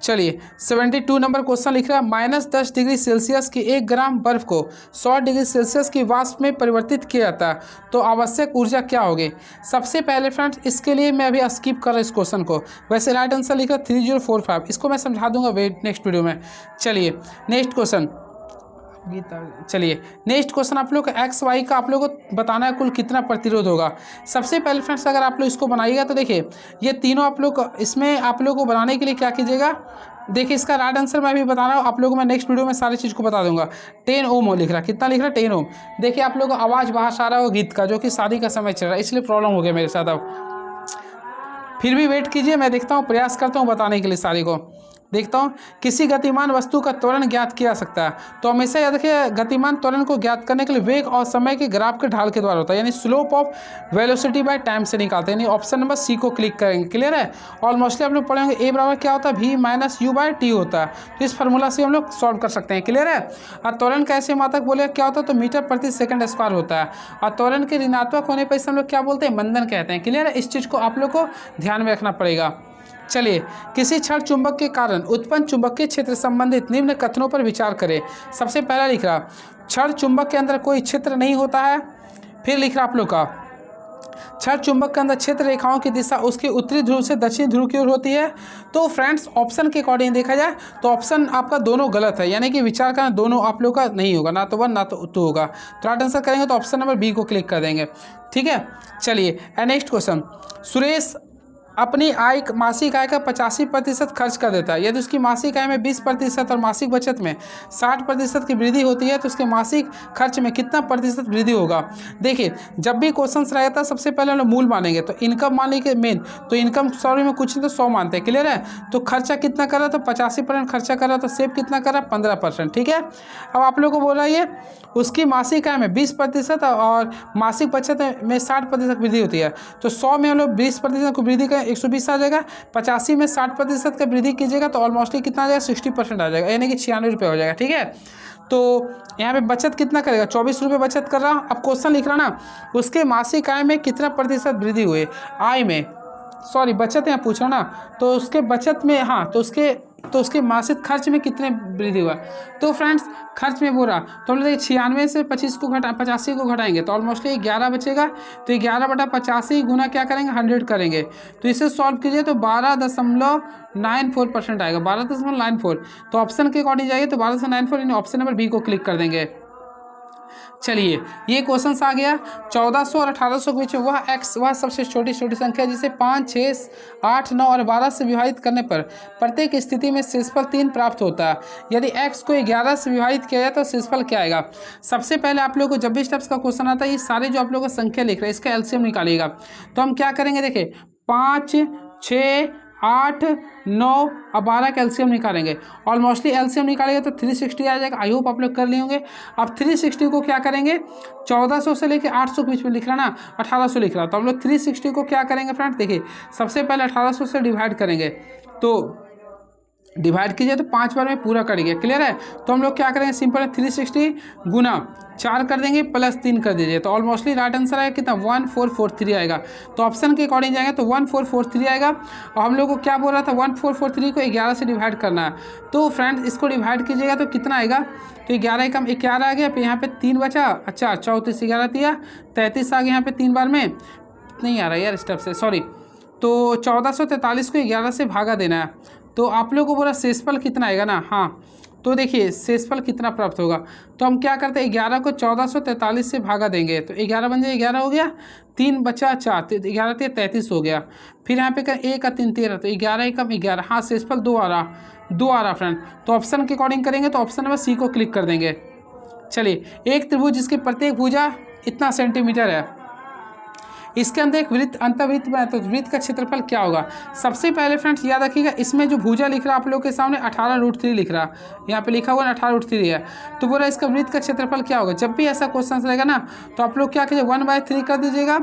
चलिए 72 नंबर क्वेश्चन लिख रहा है -10 डिग्री सेल्सियस की 1 ग्राम बर्फ को 100 डिग्री सेल्सियस की वाष्प में परिवर्तित किया जाता है तो आवश्यक ऊर्जा क्या होगी। सबसे पहले फ्रेंड्स इसके लिए मैं अभी स्किप कर रहा हूँ इस क्वेश्चन को, वैसे राइट आंसर लिख रहा है 3045, इसको मैं समझा दूंगा वेट नेक्स्ट वीडियो में। चलिए नेक्स्ट क्वेश्चन, चलिए नेक्स्ट क्वेश्चन आप लोग का एक्स वाई का आप लोग को बताना है कुल कितना प्रतिरोध होगा। सबसे पहले फ्रेंड्स अगर आप लोग इसको बनाइएगा तो देखिए ये तीनों आप लोग इसमें आप लोग को बनाने के लिए क्या कीजिएगा, देखिए इसका राइट आंसर मैं अभी बता रहा हूँ, आप लोगों को मैं नेक्स्ट वीडियो में सारी चीज़ को बता दूंगा। 10 ओम लिख रहा है, कितना लिख रहा है 10 ओम। देखिए आप लोग को आवाज़ बाहर आ रहा हो गीत का, जो कि शादी का समय चल रहा है इसलिए प्रॉब्लम हो गया मेरे साथ। अब फिर भी वेट कीजिए, मैं देखता हूँ, प्रयास करता हूँ बताने के लिए सारी को। देखता हूँ किसी गतिमान वस्तु का त्वरण ज्ञात किया जा सकता है, तो हमेशा याद रखिए गतिमान त्वरण को ज्ञात करने के लिए वेग और समय के ग्राफ के ढाल के द्वारा होता है, यानी slope of velocity by time से निकालते हैं, यानी ऑप्शन नंबर सी को क्लिक करेंगे, क्लियर है। ऑलमोस्टली आप लोग पढ़ेंगे ए बराबर क्या होता है v minus u by t होता है, तो इस फार्मूला से हम लोग सॉल्व कर सकते हैं, क्लियर है। और त्वरण कैसे मात्रक बोले क्या होता है, तो मीटर प्रति सेकंड स्क्वायर होता है, और त्वरण के ऋणात्मक होने पर इसे हम लोग क्या बोलते हैं, मंदन कहते हैं, क्लियर है। इस चीज़ को आप लोग को ध्यान में रखना पड़ेगा। चलिए किसी क्षण चुंबक के कारण उत्पन्न चुंबकीय क्षेत्र संबंधित निम्न कथनों पर विचार करें। सबसे पहला लिख रहा क्षण चुंबक के अंदर कोई क्षेत्र नहीं होता है, फिर लिख रहा आप लोग का क्षण चुंबक के अंदर क्षेत्र रेखाओं की दिशा उसके उत्तरी ध्रुव से दक्षिण ध्रुव की ओर होती है। तो फ्रेंड्स ऑप्शन के अकॉर्डिंग देखा जाए तो ऑप्शन आपका दोनों गलत है, यानी कि विचार करना दोनों आप लोग का नहीं होगा, ना तो 1 ना तो 2 होगा। तो राइट आंसर करेंगे तो ऑप्शन नंबर बी को क्लिक कर देंगे, ठीक है। चलिए नेक्स्ट क्वेश्चन, सुरेश अपनी आय मासिक आय का 85% खर्च कर देता है, यदि उसकी मासिक आय में 20% और मासिक बचत में 60% की वृद्धि होती है तो उसके मासिक खर्च में कितना प्रतिशत वृद्धि होगा। देखिए जब भी क्वेश्चन रहता है सबसे पहले हम लोग मूल मानेंगे, तो इनकम मान लीजिए मेन, तो इनकम सॉरी में कुछ नहीं तो 100 मानते हैं, क्लियर है। तो खर्चा कितना कर रहा, तो 85% खर्चा कर रहा, तो सेव कितना कर रहा 15%, ठीक है। अब आप लोग को बोल रहा है ये उसकी मासिक आय में 20% और मासिक बचत में 60% वृद्धि होती है, तो 100 में हम लोग 20% को वृद्धि करें 120 आ जाएगा, 85 में 60% का वृद्धि कीजिएगा तो ऑलमोस्टली कितना आ जाएगा 60% आ जाएगा, यानी कि 96 रुपये हो जाएगा, ठीक है। तो यहाँ पे बचत कितना करेगा 24 रुपये बचत कर रहा। अब क्वेश्चन लिख रहा ना उसके मासिक आय में कितना प्रतिशत वृद्धि हुई, आय में सॉरी बचत यहाँ पूछ रहा ना, तो उसके बचत में हाँ तो उसके मासिक खर्च में कितने वृद्धि हुआ। तो फ्रेंड्स खर्च में बोला तो हम लोग 96 से 85 को घटाएंगे तो ऑलमोस्टली 11 बचेगा, तो 11/85 गुना क्या करेंगे 100 करेंगे, तो इसे सॉल्व कीजिए तो 12.94% आएगा, 12.94। तो ऑप्शन के अकॉर्डिंग जाइए तो 12.94 यानी ऑप्शन नंबर बी को क्लिक कर देंगे। चलिए ये क्वेश्चन आ गया 1400 और 1800 के बीच में वह एक्स वह सबसे छोटी संख्या जिसे 5, 6, 8, 9 और 12 से विभाजित करने पर प्रत्येक स्थिति में शेषफल 3 प्राप्त होता है। यदि एक्स को 11 से विभाजित किया जाए तो शेषफल क्या आएगा। सबसे पहले आप लोगों को जब भी स्टेप्स का क्वेश्चन आता है ये सारे जो आप लोगों को संख्या लिख रहे हैं इसका एलसीएम निकालिएगा। तो हम क्या करेंगे देखिए 5, 6, 8, 9 और 12 का एलसीएम निकालेंगे। ऑलमोस्टली एलसीएम निकालेंगे तो 360 आ जाएगा। आई होप आप लोग कर लिए होंगे। अब 360 को क्या करेंगे, 1400 से लेकर 800 के बीच में लिख रहा ना, 1800 लिख रहा, तो हम लोग 360 को क्या करेंगे फ्रेंड्स, देखिए सबसे पहले 1800 से डिवाइड करेंगे, तो डिवाइड कीजिए तो 5 बार में पूरा करेंगे। क्लियर है। तो हम लोग क्या करेंगे, सिंपल है, 360 गुना 4 कर देंगे प्लस 3 कर दीजिए, तो ऑलमोस्टली राइट आंसर आएगा कितना, 1443 आएगा। तो ऑप्शन के अकॉर्डिंग जाएंगे तो 1443 आएगा। और हम लोग को क्या बोल रहा था, 1443 को 11 से डिवाइड करना है। तो फ्रेंड्स इसको डिवाइड कीजिएगा तो कितना आएगा, तो 11 कम 11 आ गया, फिर यहाँ पे 3 बचा, अच्छा 34 11 दिया 33 आ गया, यहाँ पे 3 बार में नहीं आ रहा यार स्टेप से, सॉरी। तो 1443 को 11 से भागा देना है। तो आप लोगों को बोला शेषफल कितना आएगा ना, हाँ तो देखिए शेषफल कितना प्राप्त होगा, तो हम क्या करते हैं 11 को 1443 से भागा देंगे, तो 11 बन जाए 11 हो गया, 3 बचा 4, तो 11 3 33 हो गया। फिर यहाँ पे कर 1 का 3 13, तो 11 कम 11, हाँ शेषफल 2 आ रहा फ्रेंड। तो ऑप्शन के अकॉर्डिंग करेंगे तो ऑप्शन नंबर सी को क्लिक कर देंगे। चलिए, एक त्रिभुज जिसकी प्रत्येक भुजा इतना सेंटीमीटर है, इसके अंदर एक वृत्त अंतर्वृत्त बनाए, तो वृत्त का क्षेत्रफल क्या होगा। सबसे पहले फ्रेंड्स याद रखिएगा, इसमें जो भुजा लिख रहा है आप लोग के सामने 18√3 लिख रहा, यहाँ पे लिखा हुआ है 18√3 है। तो बोला इसका वृत्त का क्षेत्रफल क्या होगा। जब भी ऐसा क्वेश्चन रहेगा ना, तो आप लोग क्या कीजिए 1/3 कर दीजिएगा,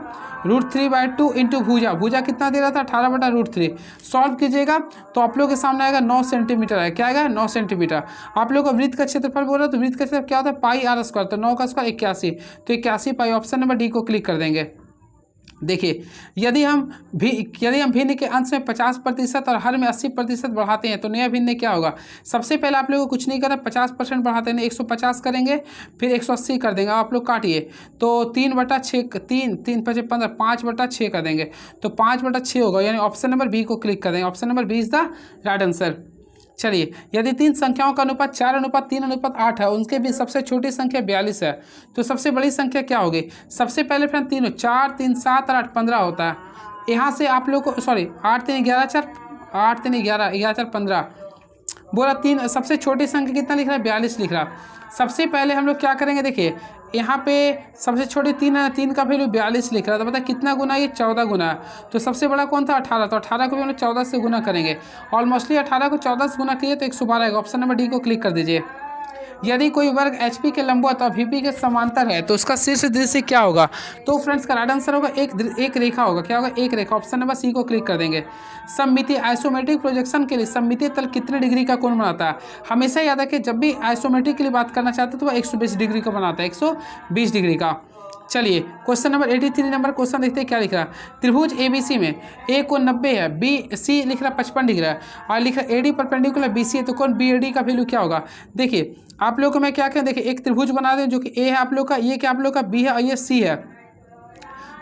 √3/2 इंटू भुजा कितना दे रहा था 18/√3, सॉल्व कीजिएगा तो आप लोग के सामने आएगा 9 सेंटीमीटर है। क्या आएगा, 9 सेंटीमीटर। आप लोग का वृत्त का क्षेत्रफल बोल रहा, तो वृत्त का क्षेत्रफल क्या होता है, πr², तो 9 का स्क्वायर 81, तो 81 पाई। ऑप्शन नंबर डी को क्लिक कर देंगे। देखिए, यदि हम भिन्न के अंश में 50% और हर में 80% बढ़ाते हैं तो नया भिन्न क्या होगा। सबसे पहले आप लोगों को कुछ नहीं करना, 50% बढ़ाते हैं 150 करेंगे, फिर 180 कर देंगे। आप लोग काटिए तो 3/6 3 5 15 5/6 कर देंगे, तो 5/6 होगा, यानी ऑप्शन नंबर बी को क्लिक कर देंगे। Option number B is the right answer. चलिए, यदि 3 संख्याओं का अनुपात 4:3:8 है, उनके बीच सबसे छोटी संख्या 42 है, तो सबसे बड़ी संख्या क्या होगी। सबसे पहले फ्रेंड 4 3 7 और 8 15 होता है। यहाँ से आप लोग को सॉरी 8 3 11 4 8 3 11 11 4 15 बोला, 3 सबसे छोटी संख्या कितना लिख रहा है, 42 लिख रहा। सबसे पहले हम लोग क्या करेंगे, देखिए यहाँ पे सबसे छोटी 3 है, 3 का वैल्यू 42 लिख रहा था, पता कितना गुना, ये 14 गुना है। तो सबसे बड़ा कौन था 18, तो 18 को भी हम लोग 14 से गुना करेंगे। ऑलमोस्टली 18 को 14 से गुना किए तो 112 आएगा। ऑप्शन नंबर डी को क्लिक कर दीजिए। यदि कोई वर्ग HP के लंबवत और VP के समांतर है तो उसका शीर्ष दृश्य क्या होगा। तो फ्रेंड्स का राइट आंसर होगा एक रेखा होगा। क्या होगा, एक रेखा। ऑप्शन नंबर सी को क्लिक कर देंगे। सममितीय आइसोमेट्रिक प्रोजेक्शन के लिए सममितीय तल कितने डिग्री का कोण बनाता है। हमेशा याद रखिए, जब भी आइसोमेट्रिक के लिए बात करना चाहते हैं तो वह 120 डिग्री का बनाता है, 120 डिग्री का। चलिए, क्वेश्चन नंबर 83 नंबर क्वेश्चन देखते हैं क्या लिख रहा है। त्रिभुज ABC में A को 90 है, BC लिख रहा 55 डिग्री है, और लिख रहा AD परपेंडिकुलर BC है, तो कौन BAD का वैल्यू क्या होगा। देखिए आप लोग को मैं क्या कहें, देखिए एक त्रिभुज बना दें जो कि A है आप लोग का, ये क्या आप लोग का B है और ये C है।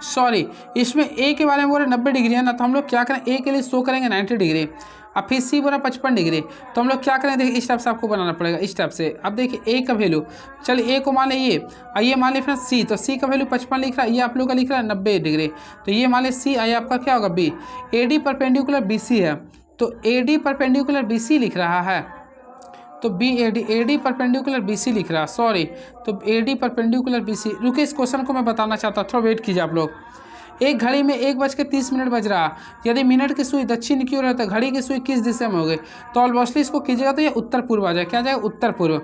सॉरी, इसमें A के बारे में बोल रहे 90 डिग्री है ना, तो हम लोग क्या करें, A के लिए शो करेंगे 90 डिग्री, अब फिर C बोला 55 डिग्री, तो हम लोग क्या करें, देखिए इस टाइप से आपको बनाना पड़ेगा, इस टाइप से। अब देखिए A का वैल्यू, चलिए A को मान लें ये मान लें फिर C, तो C का वैल्यू 55 लिख रहा है, ये आप लोग का लिख रहा है 90 डिग्री, तो ये मान लें C, ये आपका क्या होगा B। AD परपेंडिकुलर BC है, तो AD परपेंडिकुलर BC लिख रहा है, तो AD परपेंडिकुलर BC लिख रहा, सॉरी, तो AD परपेंडिकुलर BC। रुके, इस क्वेश्चन को मैं बताना चाहता हूँ, थोड़ा वेट कीजिए आप लोग। एक घड़ी में 1:30 बज रहा, यदि मिनट की सुई दक्षिण की ओर है तो घड़ी की सुई किस दिशा में होगी। तो ऑलमोस्टली इसको कीजिएगा तो ये उत्तर पूर्व आ जाए। क्या जाएगा, उत्तर पूर्व।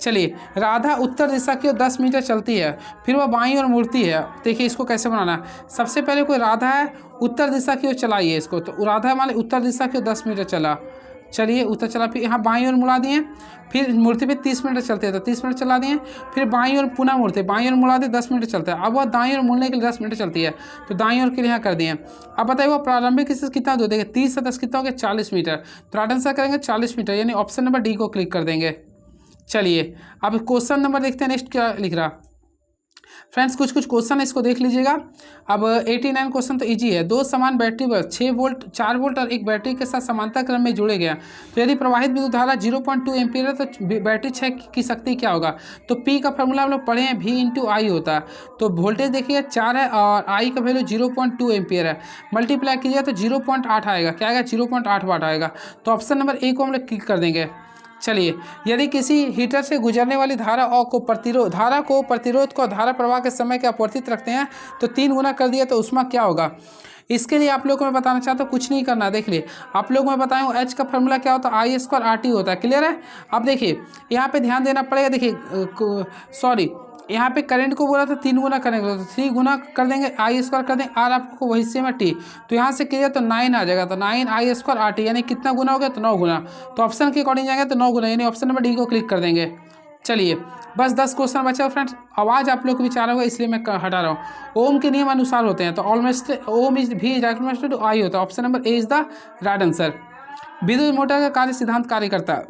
चलिए, राधा उत्तर दिशा की ओर 10 मीटर चलती है, फिर वह बाईं ओर मुड़ती है। देखिए इसको कैसे बनाना। सबसे पहले कोई राधा है, उत्तर दिशा की ओर चलाइए इसको, तो राधा मान ली उत्तर दिशा की ओर 10 मीटर चला, चलिए उत्तर चला, फिर यहाँ बाईं ओर मुड़ा दिए, फिर मूर्ति पे 30 मिनट चलते हैं तो 30 मिनट चला दिए, फिर बाईं ओर पुनः मुड़ते, बाईं ओर मुड़ा दे 10 मिनट चलता है। अब वह दाईं ओर मुड़ने के लिए 10 मिनट चलती है, तो दाईं ओर के लिए यहाँ कर दिए। अब बताइए वो प्रारंभिक स्थिति कितना दो देंगे, 30 से 10 कितना हो गया 40 मीटर, तो राइट आंसर करेंगे 40 मीटर, यानी ऑप्शन नंबर डी को क्लिक कर देंगे। चलिए, अब क्वेश्चन नंबर देखते हैं नेक्स्ट क्या लिख रहा। फ्रेंड्स कुछ क्वेश्चन है, इसको देख लीजिएगा। अब 89 क्वेश्चन तो इजी है। दो समान बैटरी बल्ब 6 वोल्ट 4 वोल्ट और एक बैटरी के साथ समांतर क्रम में जुड़े गए, तो यदि प्रवाहित विद्युत धारा 0.2 एम्पीयर है तो बैटरी 6 की शक्ति क्या होगा। तो P का फॉर्मूला हम लोग पढ़े हैं, V/I होता है। तो वोल्टेज देखिए 4 है और I का वैल्यू 0.2 एम्पीयर है, मल्टीप्लाई कीजिए तो 0.8 आएगा। क्या आएगा, 0.8 वाट आएगा। तो ऑप्शन नंबर ए को हम लोग क्लिक कर देंगे। चलिए, यदि किसी हीटर से गुजरने वाली धारा और को प्रतिरोध को धारा प्रवाह के समय के अपवर्तित रखते हैं तो 3 गुना कर दिया तो उसमें क्या होगा। इसके लिए आप लोगों को मैं बताना चाहता हूँ, कुछ नहीं करना। देख लिए, आप लोग मैं बताऊँ एच का फॉर्मूला क्या होता है, आई स्क्वायर आर टी होता है। क्लियर है। अब देखिए यहाँ पे ध्यान देना पड़ेगा। देखिए सॉरी, यहाँ पे करंट को बोला तो 3 गुना करेंगे तो 3 गुना कर देंगे, आई स्क्वायर कर देंगे, आर आपको वही से में टी, तो यहाँ से किया तो 9 आ जाएगा। तो 9 आई स्क्वायर आर टी यानी कितना गुना हो गया, तो 9 गुना। तो ऑप्शन के अकॉर्डिंग जाएंगे तो 9 गुना, यानी ऑप्शन नंबर डी को क्लिक कर देंगे। चलिए, बस 10 क्वेश्चन बचा फ्रेंड्स। आवाज़ आप लोग को भी चाह रहा होगा इसलिए मैं हटा रहा हूँ। ओम के नियम अनुसार होते हैं तो ऑलमोस्ट ओम इज भी टू आई होता है। Option number A is the right answer. विद्युत मोटर का कार्य सिद्धांत कार्य करता है,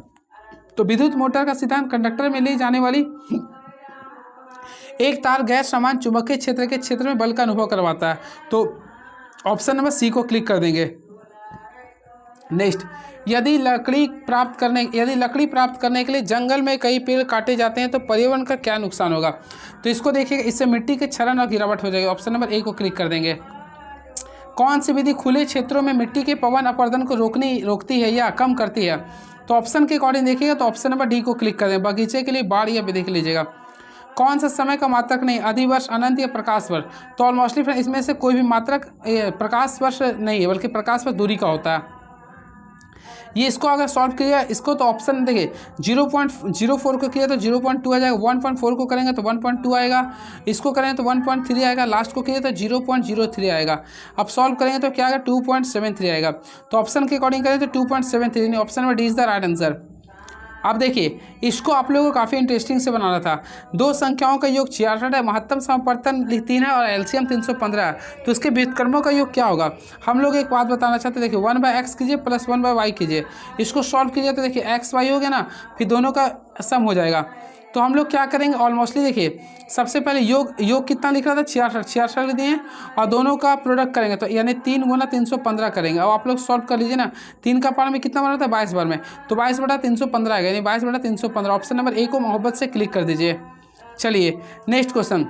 तो विद्युत मोटर का सिद्धांत कंडक्टर में ले जाने वाली एक तार गैर समान चुंबकीय क्षेत्र के क्षेत्र में बल का अनुभव करवाता है। तो ऑप्शन नंबर सी को क्लिक कर देंगे। नेक्स्ट, यदि लकड़ी प्राप्त करने के लिए जंगल में कई पेड़ काटे जाते हैं तो पर्यावरण का क्या नुकसान होगा। तो इसको देखिएगा, इससे मिट्टी के क्षरण और गिरावट हो जाएगी। ऑप्शन नंबर ए को क्लिक कर देंगे। कौन सी विधि खुले क्षेत्रों में मिट्टी के पवन अपवर्तन को रोकती है या कम करती है। तो ऑप्शन के अकॉर्डिंग देखिएगा तो ऑप्शन नंबर डी को क्लिक कर दें। बगीचे के लिए बाढ़ या देख लीजिएगा। कौन सा समय का मात्रक नहीं, अधिवर्ष, अनंत या प्रकाश वर्ष। तो ऑलमोस्टली फ्रेंड इसमें से कोई भी मात्रक प्रकाश वर्ष नहीं है, बल्कि प्रकाश वर्ष दूरी का होता है। ये इसको अगर सॉल्व किया इसको तो ऑप्शन देखिए 0.04 को किया तो 0.2 आ जाएगा, 1.4 को करेंगे तो 1.2 आएगा, इसको करेंगे तो 1.3 आएगा, लास्ट को किया तो 0.03 आएगा। अब सॉल्व करेंगे तो क्या आएगा, 2.73 आएगा। तो ऑप्शन के अकॉर्डिंग करें तो 2.73, option number D is the right answer. अब देखिए, इसको आप लोगों को काफ़ी इंटरेस्टिंग से बनाना था। दो संख्याओं का योग 66 है, महत्तम समापवर्तन 3 है और एलसीएम 315 है, तो इसके व्युत्क्रमों का योग क्या होगा। हम लोग एक बात बताना चाहते हैं। देखिए 1/x कीजिए प्लस 1/y कीजिए, इसको सॉल्व कीजिए तो देखिए एक्स वाई हो गया ना, फिर दोनों का सम हो जाएगा। तो हम लोग क्या करेंगे, ऑलमोस्टली देखिए सबसे पहले योग कितना लिख रहा था, 66 लिख दिए और दोनों का प्रोडक्ट करेंगे तो यानी 3 गुना 315 करेंगे। अब आप लोग सॉल्व कर लीजिए ना, 3 का पावर में कितना बना था, 22 बार में, तो 22/315 आएगा, यानी 22/315। ऑप्शन नंबर ए को मोहब्बत से क्लिक कर दीजिए। चलिए नेक्स्ट क्वेश्चन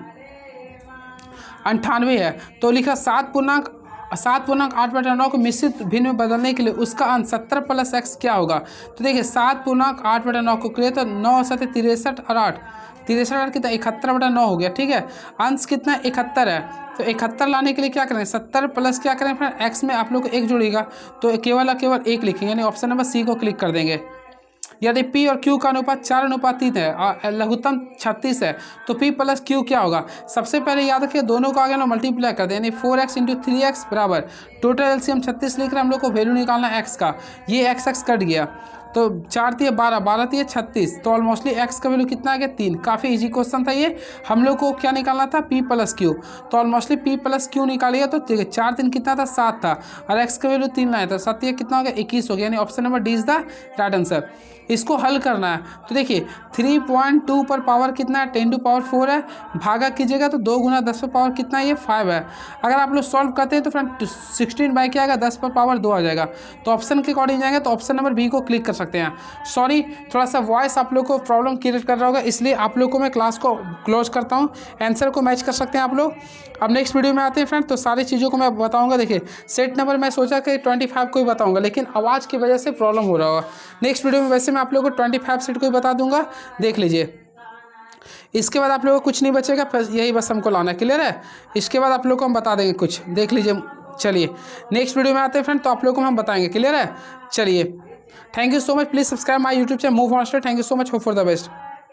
98 है, तो लिखा 7.8/9 को मिश्रित भिन्न में बदलने के लिए उसका अंश 70 + x क्या होगा। तो देखिए 7.8/9 को करिए तो 9 7 63 और 8 कितना 71/9 हो गया। ठीक है, अंश कितना 71 है, तो 71 लाने के लिए क्या करेंगे, 70 प्लस क्या करेंगे फ्रेंड, एक्स में आप लोग को 1 जुड़ेगा तो केवल 1 लिखेंगे, यानी ऑप्शन नंबर सी को क्लिक कर देंगे। यदि P और Q का अनुपात 4:3 है और लघुत्तम 36 है तो P + Q क्या होगा। सबसे पहले याद रखिए दोनों को आगे ना मल्टीप्लाई कर दें, यानी 4x × 3x बराबर टोटल एलसीएम 36 लिख रहे हैं, हम लोग को वैल्यू निकालना x का, ये x कट गया तो 4 × 3 12, 12 × 3 36, तो ऑलमोस्टली x का वैल्यू कितना आ गया 3। काफ़ी इजी क्वेश्चन था ये, हम लोग को क्या निकालना था P + Q, तो ऑलमोस्टली P + Q निकालिए तो 4 3 कितना था 7 था और x का वैल्यू 3 लाया था, 7 कितना हो गया 21 हो गया, यानी option number D is the right answer. इसको हल करना है तो देखिए 3.2 पर पावर कितना है 10⁴ है, भागा कीजिएगा तो 2 × 10 पर पावर कितना है, ये 5 है। अगर आप लोग सॉल्व करते हैं तो फ्रेंड 16 बाई क्या आएगा 10 पर पावर 2 आ जाएगा, तो ऑप्शन के अकॉर्डिंग जाएंगे तो ऑप्शन नंबर बी को क्लिक कर सकते हैं। सॉरी थोड़ा सा वॉइस आप लोग को प्रॉब्लम क्रिएट कर रहा होगा, इसलिए आप लोग को मैं क्लास को क्लोज करता हूँ, आंसर को मैच कर सकते हैं आप लोग। अब नेक्स्ट वीडियो में आते हैं फ्रेंड, तो सारी चीज़ों को मैं बताऊँगा। देखिए सेट नंबर मैं सोचा कि 25 को ही बताऊँगा, लेकिन आवाज़ की वजह से प्रॉब्लम हो रहा होगा। नेक्स्ट वीडियो में वैसे मैं आप लोगों को 25 सेट को ही बता दूंगा, देख लीजिए। इसके बाद आप लोगों को कुछ नहीं बचेगा, यही बस हमको लाना, क्लियर है। इसके बाद आप लोग को हम बता देंगे कुछ, देख लीजिए। चलिए नेक्स्ट वीडियो में आते हैं फ्रेंड, तो आप लोगों को हम बताएंगे, क्लियर है। चलिए thank you so much, please subscribe my YouTube channel move on study. Thank you so much, hope for the best.